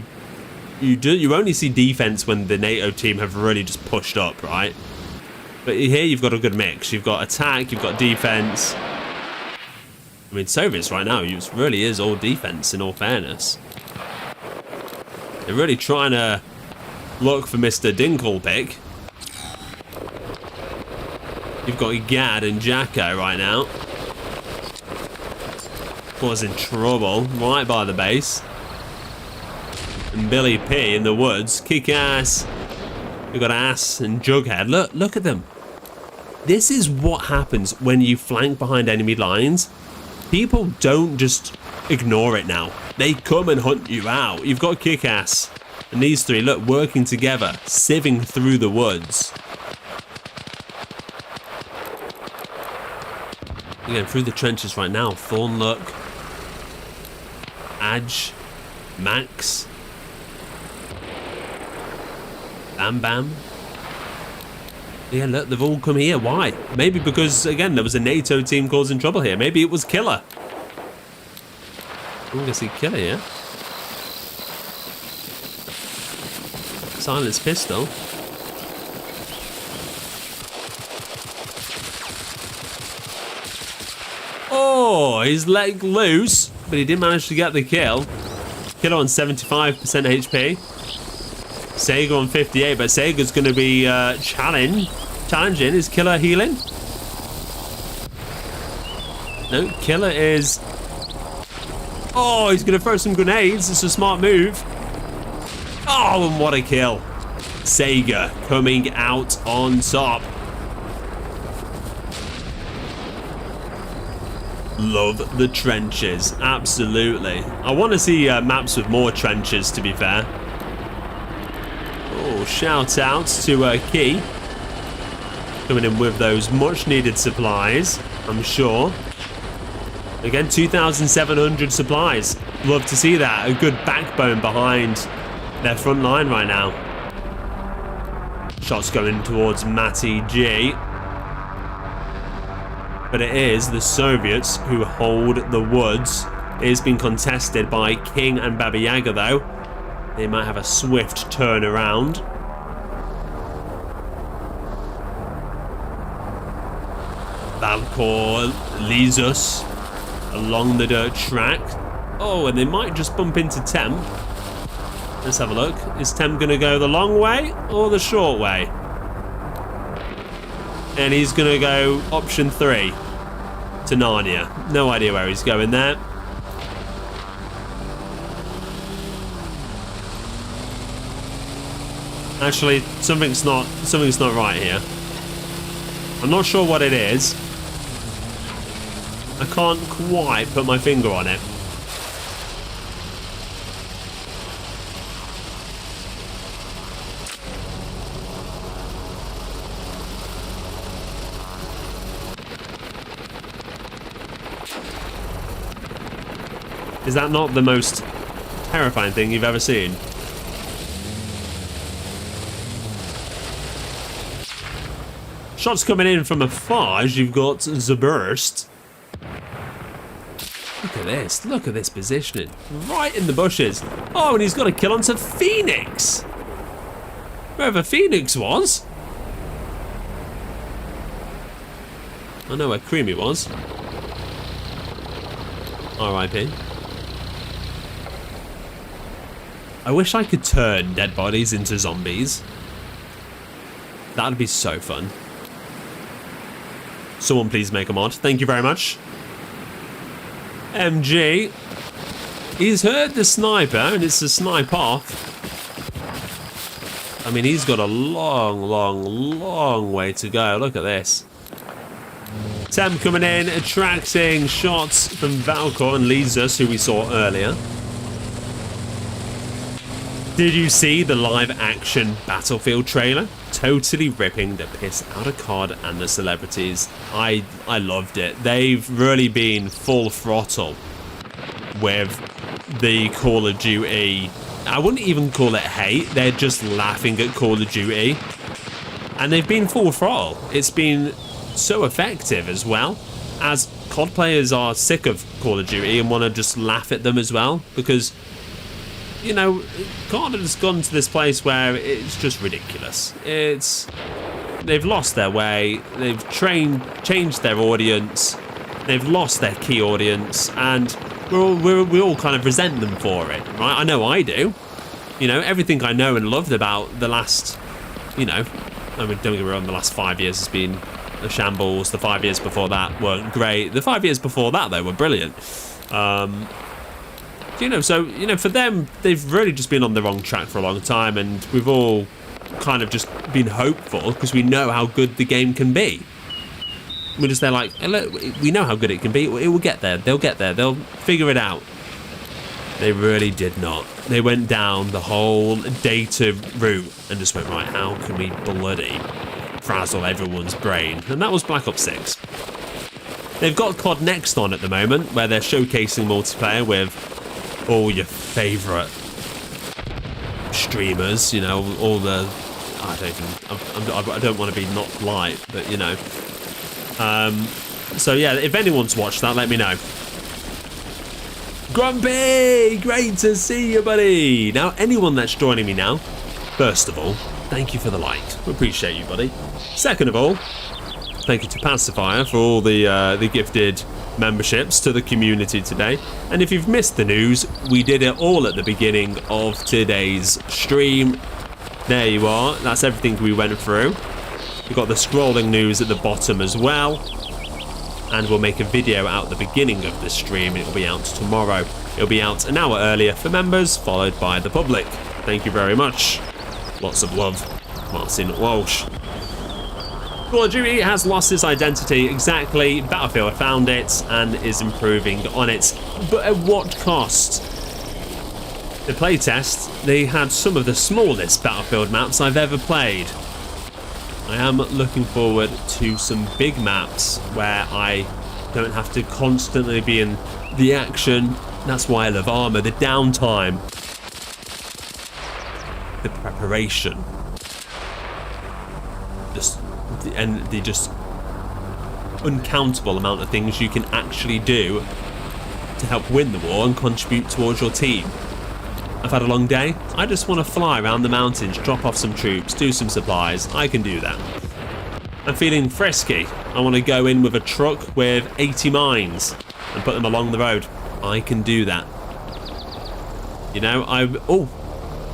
only see defense when the NATO team have really just pushed up, right? But here you've got a good mix. You've got attack, you've got defense. I mean, Soviets right now, it really is all defense, in all fairness. They're really trying to look for Mr. Dinkelpick. You've got Gad and Jacko right now. Causing trouble right by the base. And Billy P in the woods. Kick ass. We've got Ass and Jughead. Look at them. This is what happens when you flank behind enemy lines. People don't just ignore it now. They come and hunt you out. You've got Kick-Ass and these three, look, working together, sieving through the woods. We're going through the trenches right now. Thornlook, Adge, Max, Bam Bam. Yeah, look, they've all come here. Why? Maybe because, again, there was a NATO team causing trouble here. Maybe it was Killer. I'm gonna see Killer here. Silence pistol. Oh, he's let loose, but he did manage to get the kill. Killer on 75% HP. Sega on 58, but Sega's going to be challenging. Is Killer healing? No, Killer is... Oh, he's going to throw some grenades. It's a smart move. Oh, and what a kill. Sega coming out on top. Love the trenches, absolutely. I want to see maps with more trenches, to be fair. Oh, shout out to Key. Coming in with those much needed supplies, I'm sure. Again, 2,700 supplies. Love to see that. A good backbone behind their front line right now. Shots going towards Matty G. But it is the Soviets who hold the woods. It has been contested by King and Baba Yaga, though. They might have a swift turnaround. Valkor leads us along the dirt track. Oh, and they might just bump into Temp. Let's have a look. Is Temp going to go the long way or the short way? And he's going to go option 3 to Narnia. No idea where he's going there. Actually, something's not right here. I'm not sure what it is. I can't quite put my finger on it. Is that not the most terrifying thing you've ever seen? Shots coming in from afar as you've got the burst. Look at this positioning. Right in the bushes. Oh, and he's got a kill onto Phoenix. Wherever Phoenix was. I know where Creamy was. R.I.P. I wish I could turn dead bodies into zombies. That'd be so fun. Someone please make a mod. Thank you very much. MG. He's heard the sniper, and it's a snipe off. I mean, he's got a long way to go. Look at this. Tem coming in, attracting shots from Valkor and Lizus, who we saw earlier. Did you see the live action Battlefield trailer? Totally ripping the piss out of COD and the celebrities. I loved it. They've really been full throttle with the Call of Duty. I wouldn't even call it hate. They're just laughing at Call of Duty. And they've been full throttle. It's been so effective as well, as COD players are sick of Call of Duty and want to just laugh at them as well, because, you know, COD has gone to this place where it's just ridiculous. They've lost their way, they've changed their audience, they've lost their key audience, and we all kind of resent them for it, right? I know I do. You know, everything I know and loved about the last, you know, I mean, don't get me wrong, the last 5 years has been a shambles. The 5 years before that weren't great. The 5 years before that, though, were brilliant. You know, so, you know, for them, they've really just been on the wrong track for a long time, and we've all kind of just been hopeful because we know how good the game can be. We're just there like, hey, look, we know how good it can be. It will get there. They'll get there. They'll figure it out. They really did not. They went down the whole data route and just went, right, how can we bloody frazzle everyone's brain? And that was Black Ops 6. They've got COD Next on at the moment, where they're showcasing multiplayer with all your favourite streamers, you know, all the, I don't want to be not polite, but you know. So yeah, if anyone's watched that, let me know. Grumpy! Great to see you, buddy! Now, anyone that's joining me now, first of all, thank you for the like. We appreciate you, buddy. Second of all, thank you to Pacifier for all the gifted memberships to the community today. And if you've missed the news, we did it all at the beginning of today's stream. There you are. That's everything we went through. We've got the scrolling news at the bottom as well. And we'll make a video out at the beginning of the stream. It'll be out tomorrow. It'll be out an hour earlier for members, followed by the public. Thank you very much. Lots of love, Martin Walsh. Call of Duty has lost its identity. Exactly. Battlefield found it and is improving on it. But at what cost? The playtest, they had some of the smallest Battlefield maps I've ever played. I am looking forward to some big maps where I don't have to constantly be in the action. That's why I love Arma. The downtime. The preparation. The just uncountable amount of things you can actually do to help win the war and contribute towards your team. I've had a long day. I just want to fly around the mountains, drop off some troops, do some supplies. I can do that. I'm feeling frisky. I want to go in with a truck with 80 mines and put them along the road. I can do that. You know, oh,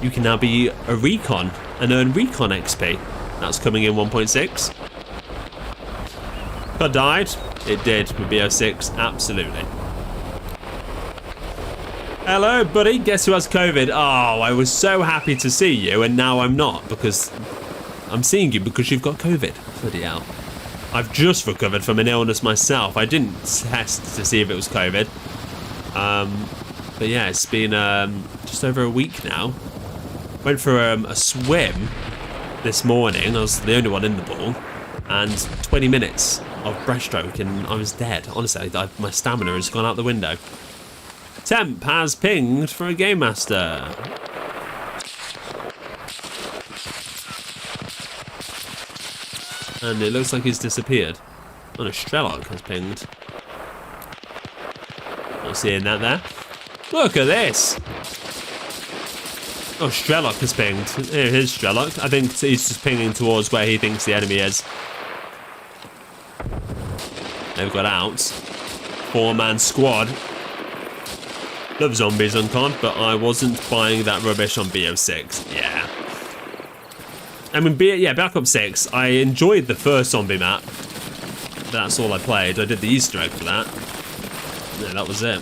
you can now be a recon and earn recon XP. That's coming in 1.6. But died? It did with BO6, absolutely. Hello, buddy. Guess who has COVID? Oh, I was so happy to see you, and now I'm not, because I'm seeing you because you've got COVID. Bloody hell. I've just recovered from an illness myself. I didn't test to see if it was COVID. But yeah, it's been just over a week now. Went for a swim this morning. I was the only one in the pool, and 20 minutes of breaststroke, and I was dead. Honestly, my stamina has gone out the window. Temp has pinged for a Game Master. And it looks like he's disappeared. Oh no, Strelok has pinged. Not seeing that there. Look at this! Oh, Strelok has pinged. Here's Strelok. I think he's just pinging towards where he thinks the enemy is. They've got out. 4-man squad. Love zombies on COD, but I wasn't buying that rubbish on BO6. Yeah. I mean, Black Ops 6, I enjoyed the first zombie map. That's all I played. I did the Easter egg for that. Yeah, that was it.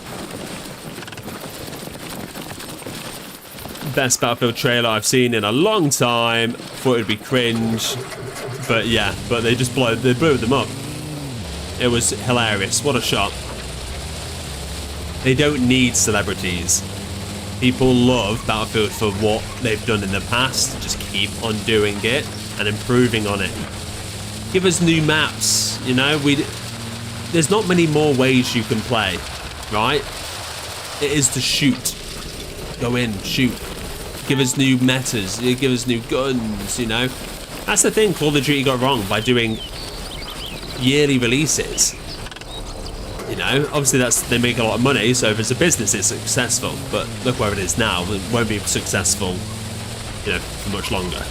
Best Battlefield trailer I've seen in a long time. Thought it'd be cringe. But yeah, but they blew them up. It was hilarious. What a shot. They don't need celebrities. People love Battlefield for what they've done in the past. Just keep on doing it and improving on it. Give us new maps, you know? There's not many more ways you can play, right? It is to shoot. Go in, shoot. Give us new metas. Give us new guns, you know? That's the thing Call of Duty got wrong by doing yearly releases. You know, obviously they make a lot of money, so if it's a business, it's successful. But look where it is now. It won't be successful, you know, for much longer.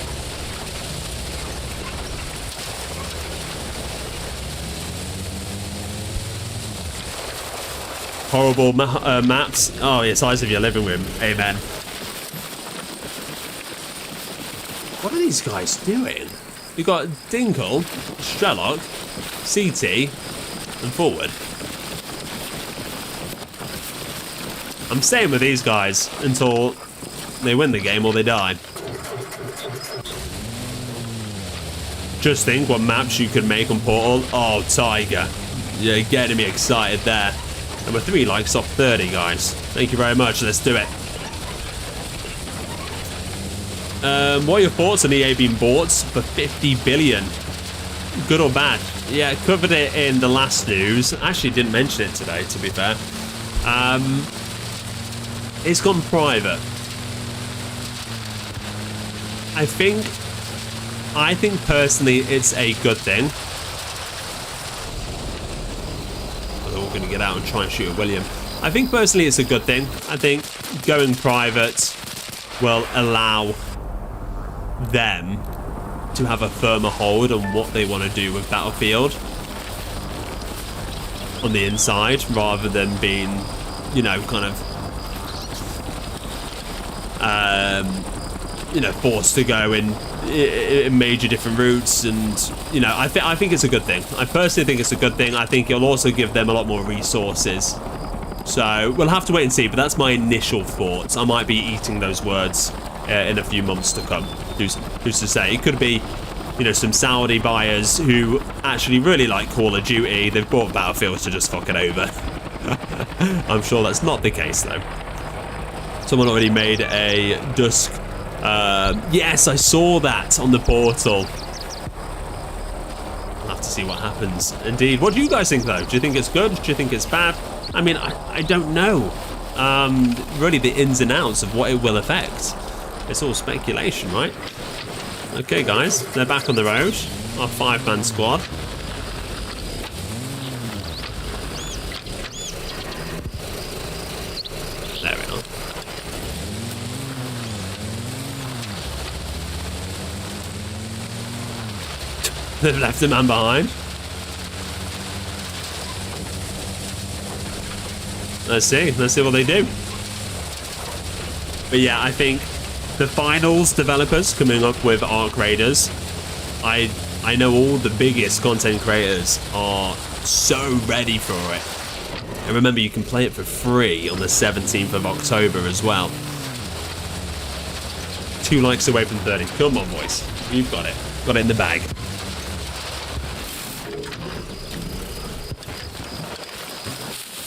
Horrible maps. Oh, yeah, size of your living room. Amen. What are these guys doing? You've got Dinkle, Strelok, CT, and Forward. I'm staying with these guys until they win the game or they die. Just think what maps you could make on Portal. Oh, Tiger. You're getting me excited there. And we're 3 likes off 30, guys. Thank you very much. Let's do it. What are your thoughts on EA being bought for 50 billion? Good or bad? Yeah, covered it in the last news. Actually didn't mention it today, to be fair. It's gone private. I think personally it's a good thing. We're all going to get out and try and shoot at William. I think personally it's a good thing. I think going private will allow them to have a firmer hold on what they want to do with Battlefield on the inside, rather than being, you know, kind of you know, forced to go in major different routes. And you know, I think it's a good thing. I personally think it's a good thing. I think it'll also give them a lot more resources. So we'll have to wait and see, but that's my initial thoughts. I might be eating those words in a few months to come. Who's to say? It could be, you know, some Saudi buyers who actually really like Call of Duty. They've bought Battlefield to just fuck it over. I'm sure that's not the case, though. Someone already made a Dusk. Yes, I saw that on the portal. I'll have to see what happens. Indeed. What do you guys think, though? Do you think it's good? Do you think it's bad? I mean, I don't know. Really, the ins and outs of what it will affect. It's all speculation, right? Okay, guys, they're back on the road. Our 5-man squad. There we are. They've left a man behind. Let's see what they do. But yeah, I think the finals developers coming up with Arc Raiders, I know all the biggest content creators are so ready for it. And remember, you can play it for free on the 17th of October as well. 2 likes away from 30. Come on, boys. You've got it. Got it in the bag.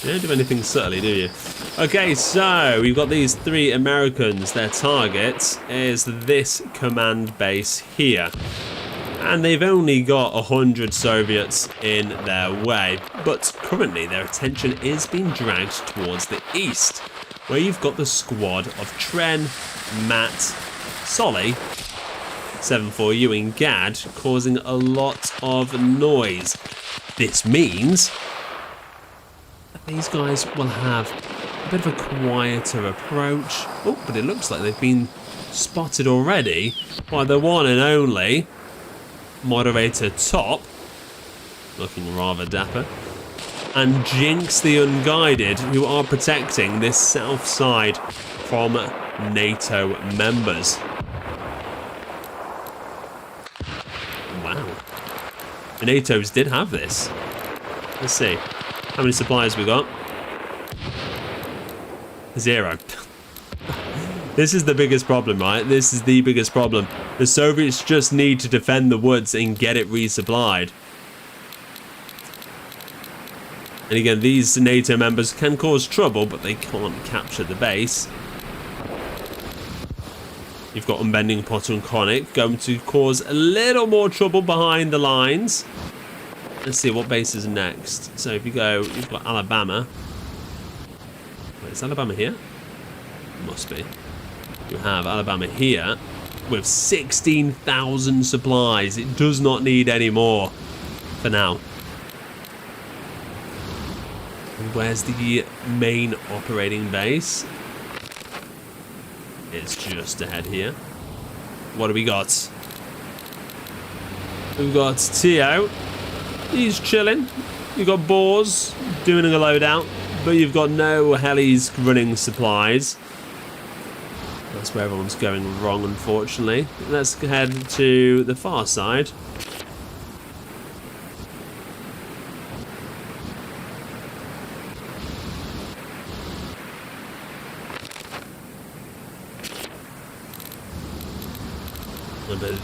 You don't do anything subtly, do you? Okay, so we've got these 3 Americans. Their target is this command base here. And they've only got 100 Soviets in their way. But currently their attention is being dragged towards the east, where you've got the squad of Tren, Matt, Solly, 7-4U and Gad causing a lot of noise. This means these guys will have a bit of a quieter approach. Oh, but it looks like they've been spotted already by the one and only Moderator Top, looking rather dapper, and Jinx the Unguided, who are protecting this south side from NATO members. Wow. The NATOs did have this. Let's see. How many supplies we got? 0. This is the biggest problem, right? This is the biggest problem. The Soviets just need to defend the woods and get it resupplied. And again, these NATO members can cause trouble, but they can't capture the base. You've got Unbending, Potter and Chronic going to cause a little more trouble behind the lines. Let's see what base is next. So if you go, you've got Alabama. Wait, is Alabama here? Must be. You have Alabama here with 16,000 supplies. It does not need any more for now. And where's the main operating base? It's just ahead here. What do we got? We've got Tio. He's chilling. You've got Boars doing a loadout, but you've got no helis running supplies. That's where everyone's going wrong, unfortunately. Let's head to the far side.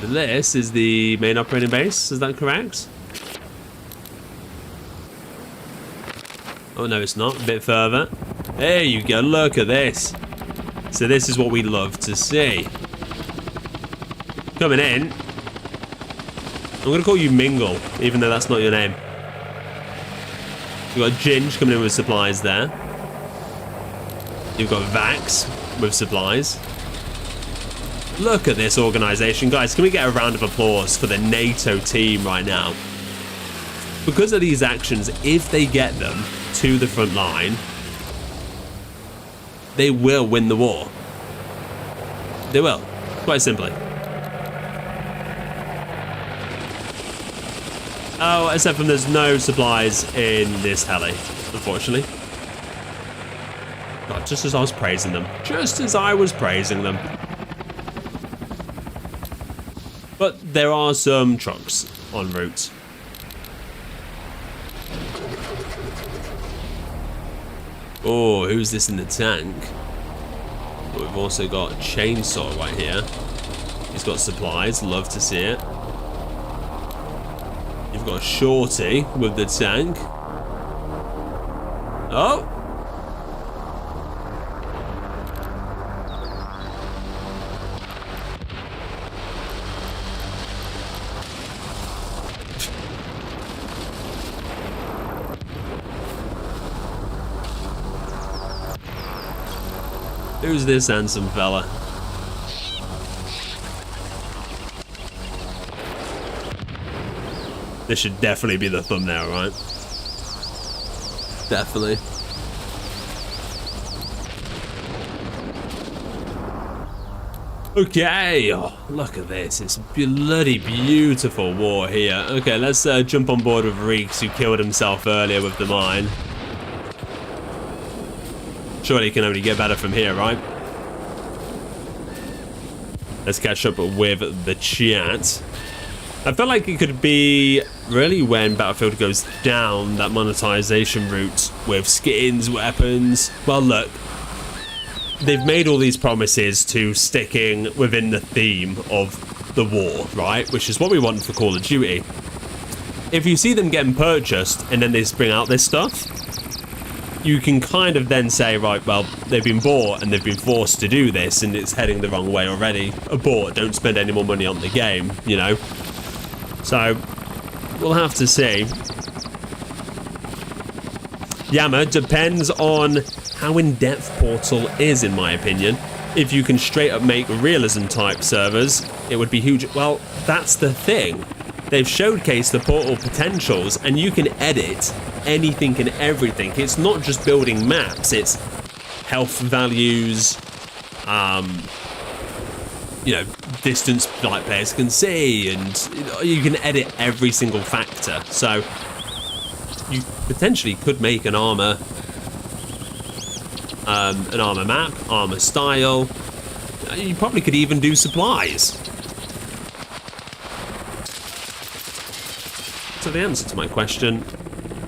This is the main operating base, is that correct? Oh no, it's not. A bit further. There you go, look at this. So this is what we love to see. Coming in. I'm going to call you Mingle, even though that's not your name. You've got Ginge coming in with supplies there. You've got Vax with supplies. Look at this organisation. Guys, can we get a round of applause for the NATO team right now? Because of these actions, if they get them to the front line, they will win the war. They will, quite simply. Oh, except from there's no supplies in this heli, unfortunately. God, just as I was praising them. Just as I was praising them. But there are some trucks en route. Oh, who's this in the tank? But we've also got Chainsaw right here. He's got supplies, love to see it. You've got Shorty with the tank. Oh! Who's this handsome fella? This should definitely be the thumbnail, right? Definitely. Okay, oh, look at this. It's a bloody beautiful war here. Okay, let's jump on board with Reeks, who killed himself earlier with the mine. Surely it can only get better from here, right? Let's catch up with the chat. I felt like it could be really when Battlefield goes down that monetization route with skins, weapons. Well, look, they've made all these promises to sticking within the theme of the war, right? Which is what we want for Call of Duty. If you see them getting purchased and then they just bring out this stuff, you can kind of then say, right, well, they've been bought and they've been forced to do this and it's heading the wrong way already. Abort, don't spend any more money on the game, you know? So, we'll have to see. Yammer, depends on how in-depth Portal is, in my opinion. If you can straight up make realism type servers, it would be huge. Well, that's the thing. They've showcased the Portal potentials and you can edit anything and everything. It's not just building maps, it's health values, you know, distance like players can see, and you can edit every single factor. So you potentially could make an armor map, armor style. You probably could even do supplies. So the answer to my question,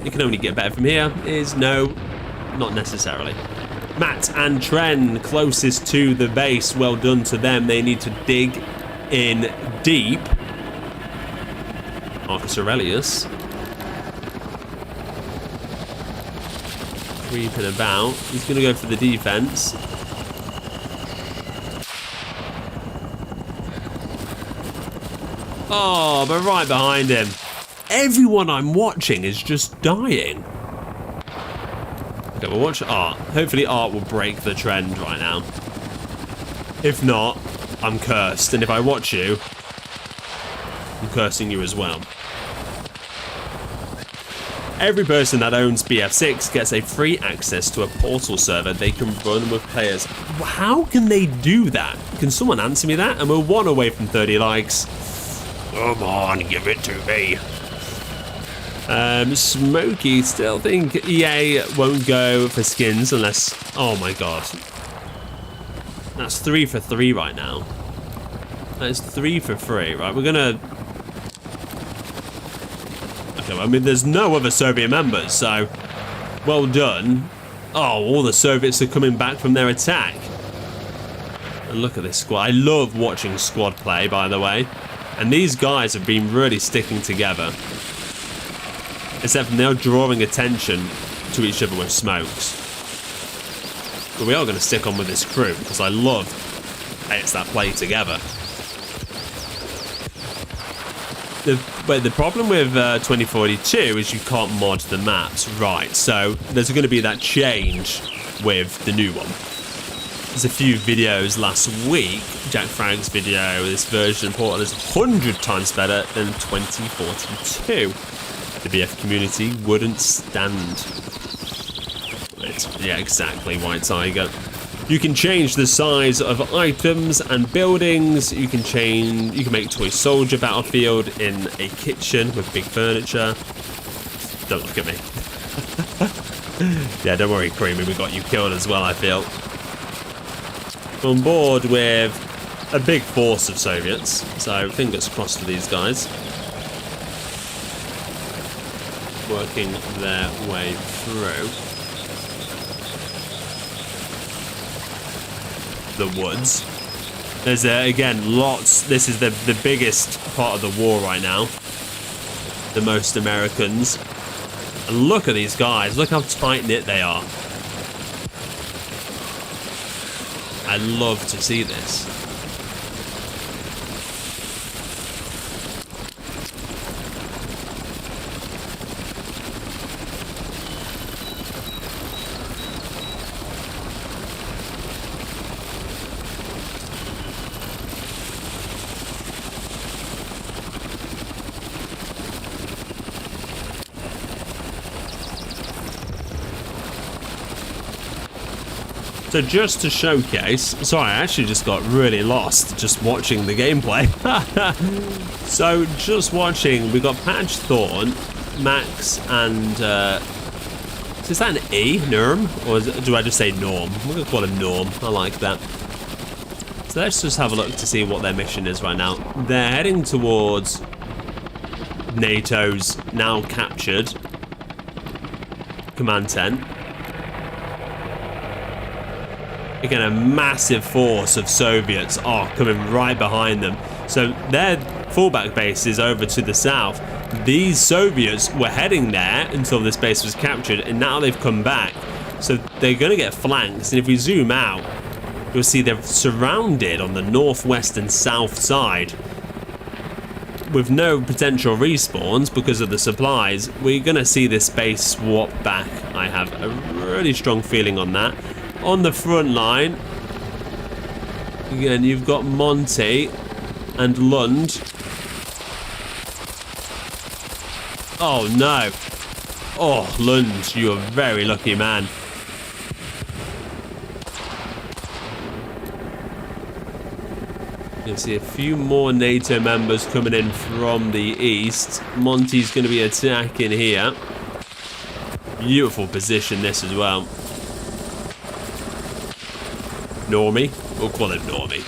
it can only get better from here, is no, not necessarily. Matt and Tren, closest to the base, well done to them. They need to dig in deep. Marcus Aurelius. Creeping about. He's going to go for the defense. Oh, but right behind him. Everyone I'm watching is just dying. Okay, we'll watch Art. Hopefully Art will break the trend right now. If not, I'm cursed. And if I watch you, I'm cursing you as well. Every person that owns BF6 gets a free access to a Portal server they can run with players. How can they do that? Can someone answer me that? And we're 1 away from 30 likes. Come on, give it to me. Smokey, still think EA won't go for skins unless... Oh my god. That's 3 for 3 right now. That's 3 for 3, right? We're gonna... Okay, well, I mean, there's no other Soviet members, so... Well done. Oh, all the Soviets are coming back from their attack. And look at this squad. I love watching squad play, by the way. And these guys have been really sticking together. Except they're drawing attention to each other with smokes. But we are going to stick on with this crew, because I love it's that play together. The problem with 2042 is you can't mod the maps, right? So there's going to be that change with the new one. There's a few videos last week. Jack Fragg's video, this version of Portal is 100 times better than 2042. The BF community wouldn't stand it. Yeah, exactly, White Tiger. You can change the size of items and buildings. You can make toy soldier battlefield in a kitchen with big furniture. Don't look at me. Yeah, don't worry, Creamy, we got you killed as well, I feel. On board with a big force of Soviets, so fingers crossed for these guys. Working their way through the woods. There's again lots. This is the biggest part of the war right now. The most Americans. And look at these guys. Look how tight knit they are. I love to see this. So just to showcase, sorry, I actually just got really lost just watching the gameplay. So just watching, we got Patch Thorn, Max, and is that an E, Norm? Or do I just say Norm? I'm going to call him Norm, I like that. So let's just have a look to see what their mission is right now. They're heading towards NATO's now captured command tent. Again, a massive force of Soviets are coming right behind them. So their fallback base is over to the south. These Soviets were heading there until this base was captured, and now they've come back. So they're going to get flanked. And if we zoom out, you'll see they're surrounded on the northwest and south side with no potential respawns because of the supplies. We're going to see this base swap back. I have a really strong feeling on that. On the front line, again, you've got Monty and Lund. Oh, no. Oh, Lund, you're a very lucky man. You can see a few more NATO members coming in from the east. Monty's going to be attacking here. Beautiful position, this as well. Normie, we'll call him Normie.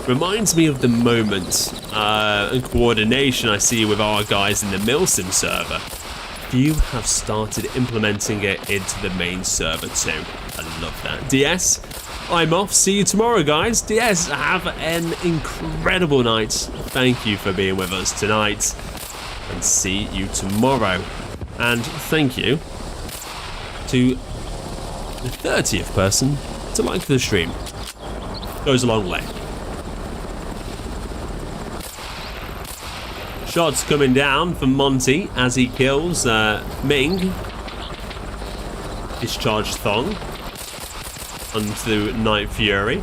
Reminds me of the moment and coordination I see with our guys in the Milsim server. Few have started implementing it into the main server too. I love that. DS, I'm off. See you tomorrow, guys. DS, have an incredible night. Thank you for being with us tonight. And see you tomorrow. And thank you to the 30th person to like the stream. Goes a long way. Shots coming down from Monty as he kills Ming. Discharge Thong onto Night Fury.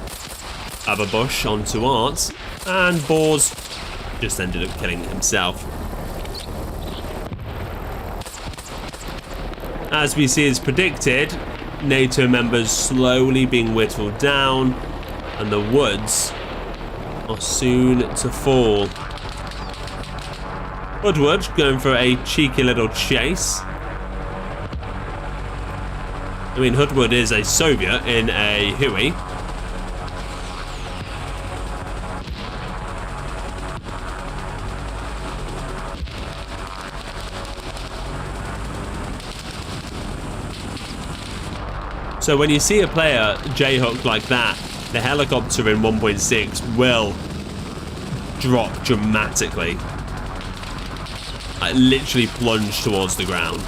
Ababush onto Art. And Boars just ended up killing himself. As we see as predicted, NATO members slowly being whittled down, and the woods are soon to fall. Woodward going for a cheeky little chase. I mean, Hoodwood is a Soviet in a Huey. So when you see a player J-hook like that, the helicopter in 1.6 will drop dramatically. I literally plunge towards the ground.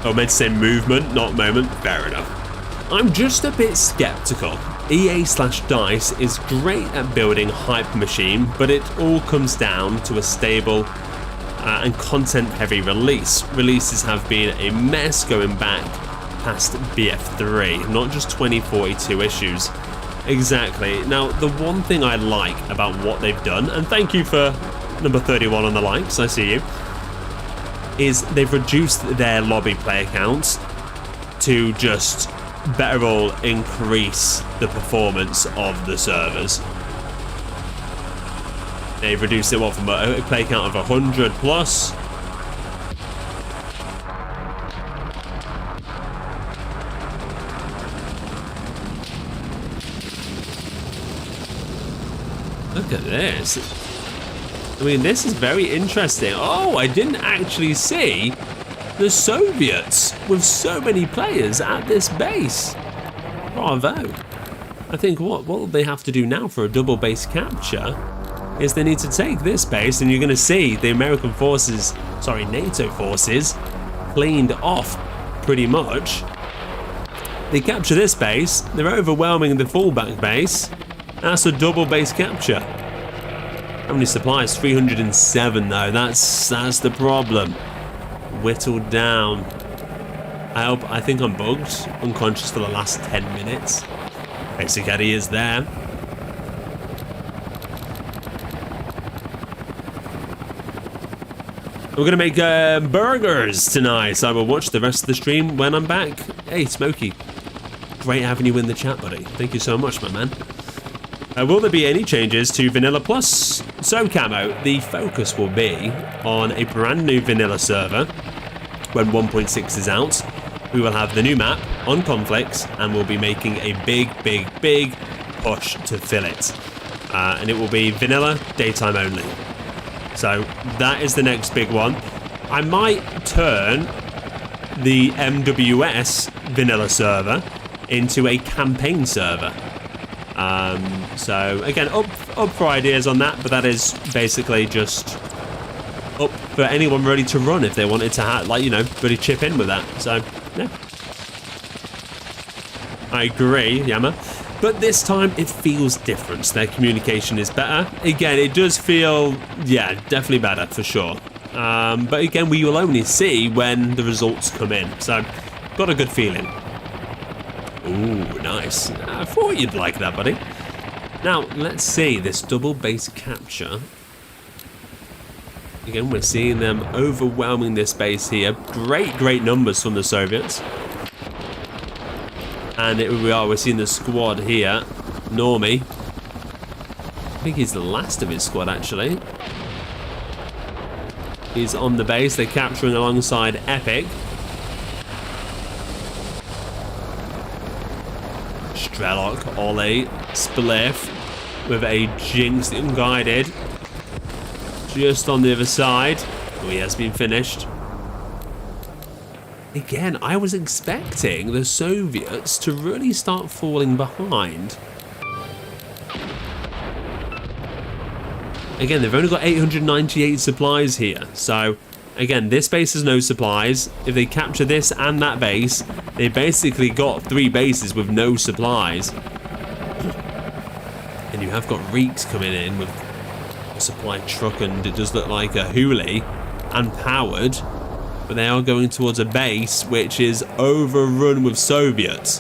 Oh, meant to say movement, not moment. Fair enough. I'm just a bit skeptical. EA/DICE is great at building hype machine, but it all comes down to a stable and content-heavy release. Releases have been a mess going back past BF3, not just 2042 issues. Exactly. Now, the one thing I like about what they've done, and thank you for number 31 on the likes, I see you. is they've reduced their lobby player counts to just better all increase the performance of the servers. They've reduced it from a play count of 100 plus. Look at this. I mean, this is very interesting. Oh, I didn't actually see the Soviets with so many players at this base. Bravo. I think what they have to do now for a double base capture is they need to take this base, and you're going to see the American forces, sorry, NATO forces, cleaned off pretty much. They capture this base, they're overwhelming the fallback base. That's a double base capture. How many supplies? 307 though. That's the problem. Whittled down. I think I'm bugged. Unconscious for the last 10 minutes. Basic Eddie is there. We're going to make burgers tonight, so I will watch the rest of the stream when I'm back. Hey, Smokey. Great having you in the chat, buddy. Thank you so much, my man. Will there be any changes to Vanilla Plus? So, Camo, the focus will be on a brand new Vanilla server when 1.6 is out. We will have the new map on conflicts, and we'll be making a big push to fill it. And it will be Vanilla daytime only. So that is the next big one. I might turn the MWS Vanilla server into a campaign server. So again, up for ideas on that, but that is basically just up for anyone ready to run if they wanted to, really chip in with that. So yeah, I agree, Yama. But this time it feels different. Their communication is better. Again, it does feel, yeah, definitely better for sure. But again, we will only see when the results come in. So got a good feeling. Ooh, nice. I thought you'd like that, buddy. Now, let's see this double base capture. Again, we're seeing them overwhelming this base here. Great numbers from the Soviets. And we're seeing the squad here. Normie. I think he's the last of his squad, actually. He's on the base. They're capturing alongside Epic. Strelok, Ollie, Spliff with a Jinx unguided. Just on the other side. Oh, he has been finished. Again, I was expecting the Soviets to really start falling behind. Again, they've only got 898 supplies here. So, again, this base has no supplies. If they capture this and that base, they basically got 3 bases with no supplies. And you have got Reeks coming in with a supply truck, and it does look like a Huli and powered. But they are going towards a base which is overrun with Soviets.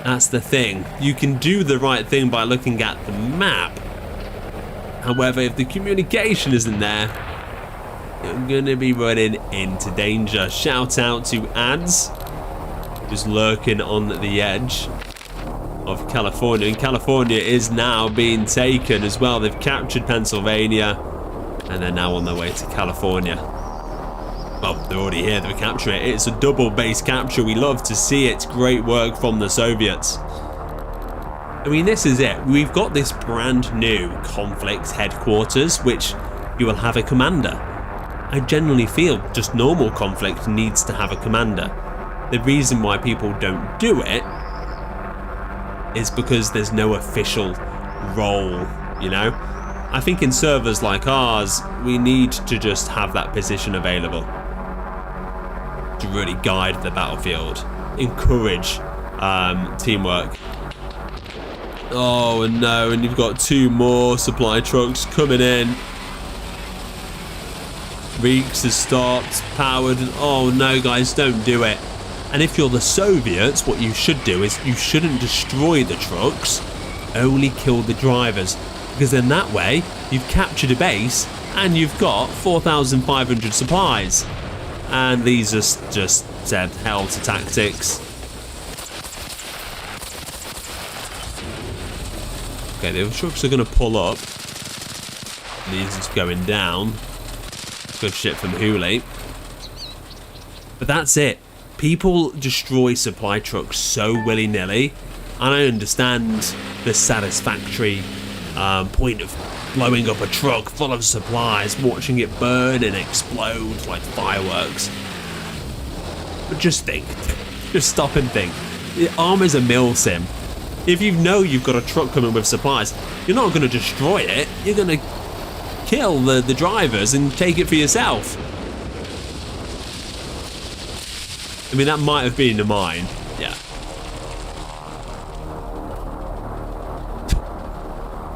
That's the thing. You can do the right thing by looking at the map. However, if the communication isn't there, you're going to be running into danger. Shout out to Ads, who's lurking on the edge of California. And California is now being taken as well. They've captured Pennsylvania, and they're now on their way to California. Well, they're already here, they're capturing it. It's a double base capture. We love to see it. Great work from the Soviets. I mean, this is it. We've got this brand new conflict headquarters, which you will have a commander. I generally feel just normal conflict needs to have a commander. The reason why people don't do it is because there's no official role, you know? I think in servers like ours, we need to just have that position available to really guide the battlefield, encourage teamwork. Oh no, and you've got 2 more supply trucks coming in. Reeks has stopped, powered. Oh no, guys, don't do it. And if you're the Soviets, what you should do is you shouldn't destroy the trucks, only kill the drivers. Because in that way, you've captured a base and you've got 4,500 supplies. And these just said hell to tactics. Okay, the trucks are going to pull up. These is going down. Good shit from Hooley. But that's it. People destroy supply trucks so willy-nilly. And I understand the satisfactory point of blowing up a truck full of supplies, watching it burn and explode like fireworks. But just think. Just stop and think. The Arma's a mill sim. If you know you've got a truck coming with supplies, you're not going to destroy it. You're going to kill the drivers and take it for yourself. I mean, that might have been in mind. Yeah.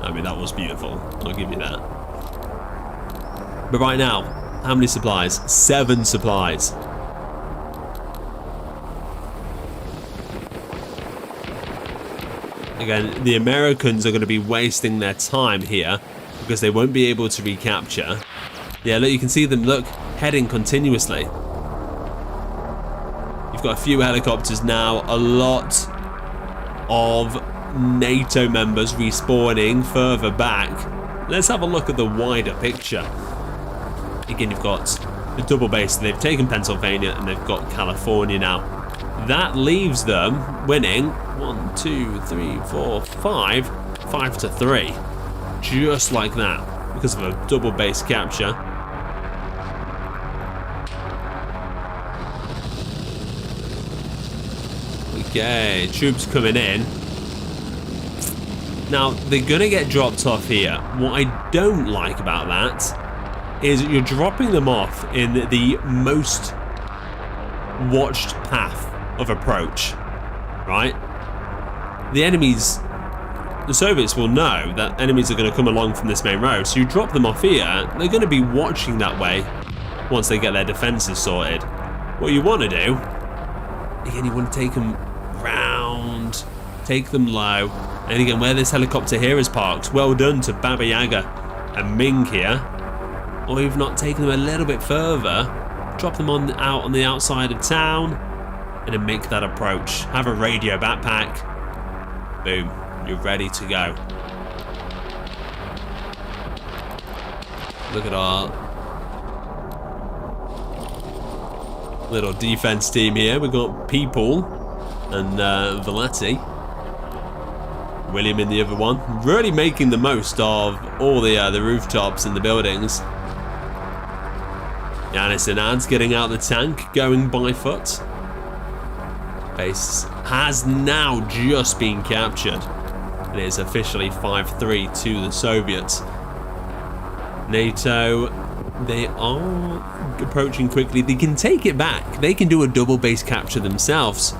I mean, that was beautiful. I'll give you that. But right now, how many supplies? 7 supplies. Again, the Americans are going to be wasting their time here because they won't be able to recapture. Yeah, look, you can see them, look, heading continuously. You've got a few helicopters now, a lot of NATO members respawning further back. Let's have a look at the wider picture. Again, you've got the double base. They've taken Pennsylvania and they've got California now. That leaves them winning 1, 2, 3, 4, 5 to 3. Just like that, because of a double base capture. Okay, troops coming in. Now, they're going to get dropped off here. What I don't like about that is you're dropping them off in the most watched path of approach, right? The Soviets will know that enemies are going to come along from this main road, so you drop them off here, they're going to be watching that way once they get their defenses sorted. What you want to do, again, you want to take them round, take them low, and again, where this helicopter here is parked, well done to Baba Yaga and Ming here. Or you've not taken them a little bit further, drop them out on the outside of town, and then make that approach. Have a radio backpack. Boom. You're ready to go. Look at our little defense team here. We've got People and Valetti. William in the other one. Really making the most of all the rooftops and the buildings. Yanis and Ads getting out the tank, going by foot. Base has now just been captured. It is officially 5-3 to the Soviets. NATO, they are approaching quickly. They can take it back. They can do a double base capture themselves.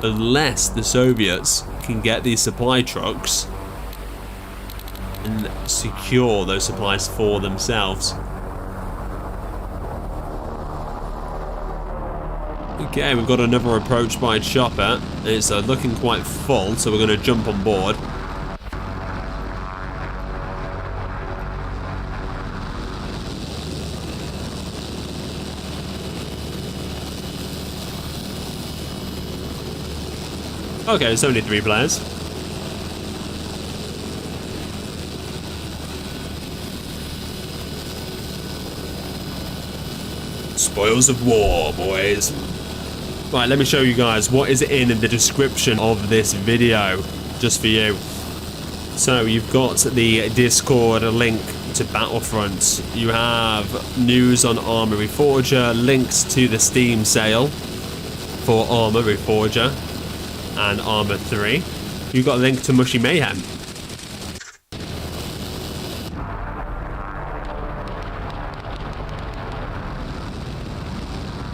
Unless the Soviets can get these supply trucks and secure those supplies for themselves. Okay, we've got another approach by chopper. It's looking quite full, so we're going to jump on board. Okay, it's only 3 players. Spoils of war, boys. Right, let me show you guys what is in the description of this video, just for you. So you've got the Discord link to Battlefront. You have news on Arma Reforger, links to the Steam sale for Arma Reforger and Arma 3. You've got a link to Mushy Mayhem.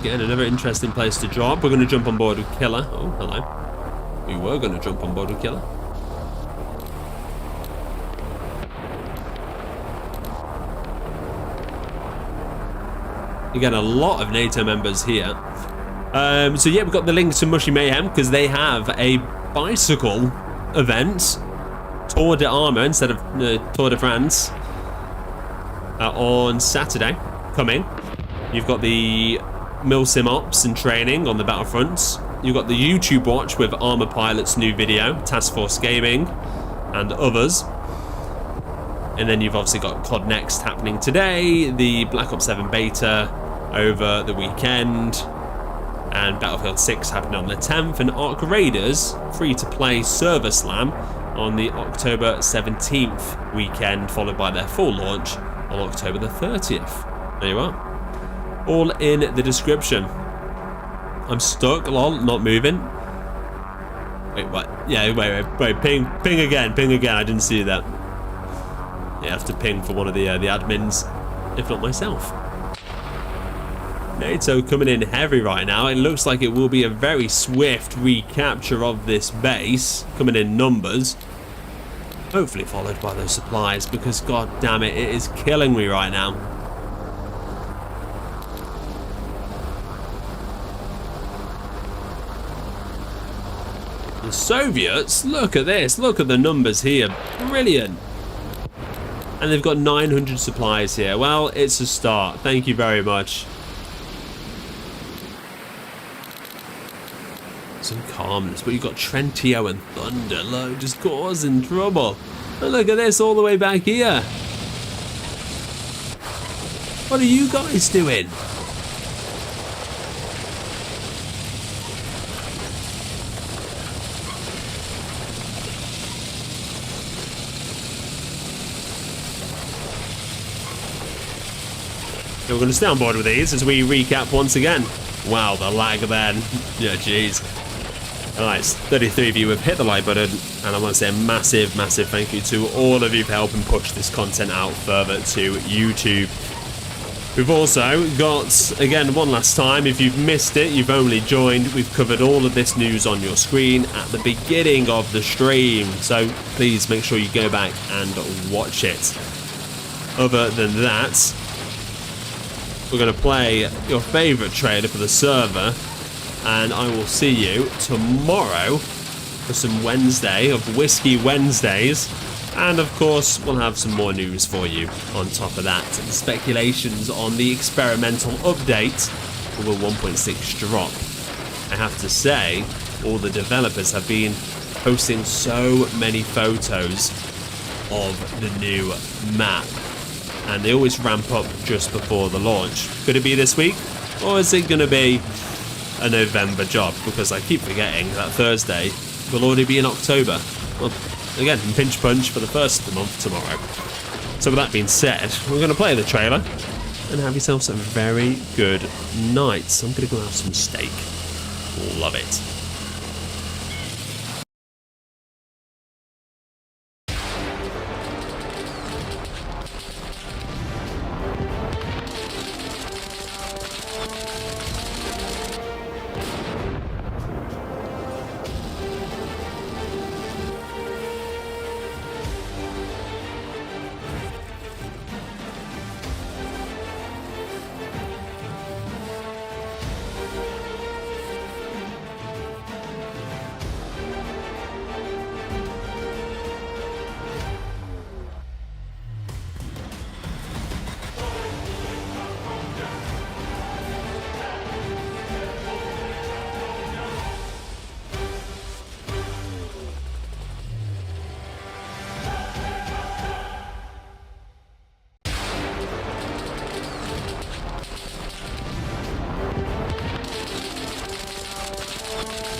Again, another interesting place to drop. We're going to jump on board with Killer. Oh, hello. We were going to jump on board with Killer. Again, a lot of NATO members here. So yeah, we've got the link to Mushy Mayhem because they have a bicycle event, Tour de Arma instead of Tour de France, on Saturday coming. You've got the Milsim Ops and training on the Battlefront. You've got the YouTube watch with Armor Pilot's new video, Task Force Gaming, and others. And then you've obviously got COD Next happening today, the Black Ops 7 beta over the weekend, and Battlefield 6 happening on the 10th, and Ark Raiders free-to-play server slam on the October 17th weekend, followed by their full launch on October the 30th. There you are. All in the description. I'm stuck, lol, not moving. Wait, what? Yeah, wait, ping again, I didn't see that. Yeah, I have to ping for one of the admins, if not myself. NATO coming in heavy right now. It looks like it will be a very swift recapture of this base, coming in numbers. Hopefully followed by those supplies, because god damn it, it is killing me right now. The Soviets, look at this, look at the numbers here, brilliant. And they've got 900 supplies here. Well, it's a start. Thank you very much. Some calmness, but you've got Trentio and Thunder, look, just causing trouble. And look at this all the way back here. What are you guys doing? We're going to stay on board with these as we recap once again. Wow, the lag then. Yeah, jeez. Nice. 33 of you have hit the like button, and I want to say a massive, massive thank you to all of you for helping push this content out further to YouTube. We've also got, again, one last time, if you've missed it, you've only joined, we've covered all of this news on your screen at the beginning of the stream, so please make sure you go back and watch it. Other than that, we're going to play your favourite trailer for the server, and I will see you tomorrow for some Wednesday of Whiskey Wednesdays, and of course we'll have some more news for you on top of that. The speculations on the experimental update for the 1.6 drop. I have to say, all the developers have been posting so many photos of the new map, and they always ramp up just before the launch. Could it be this week, or is it going to be a November job? Because I keep forgetting that Thursday will already be in October. Well, again, pinch punch for the first of the month tomorrow. So with that being said, we're going to play the trailer and have yourselves a very good night. So I'm going to go have some steak. Love it.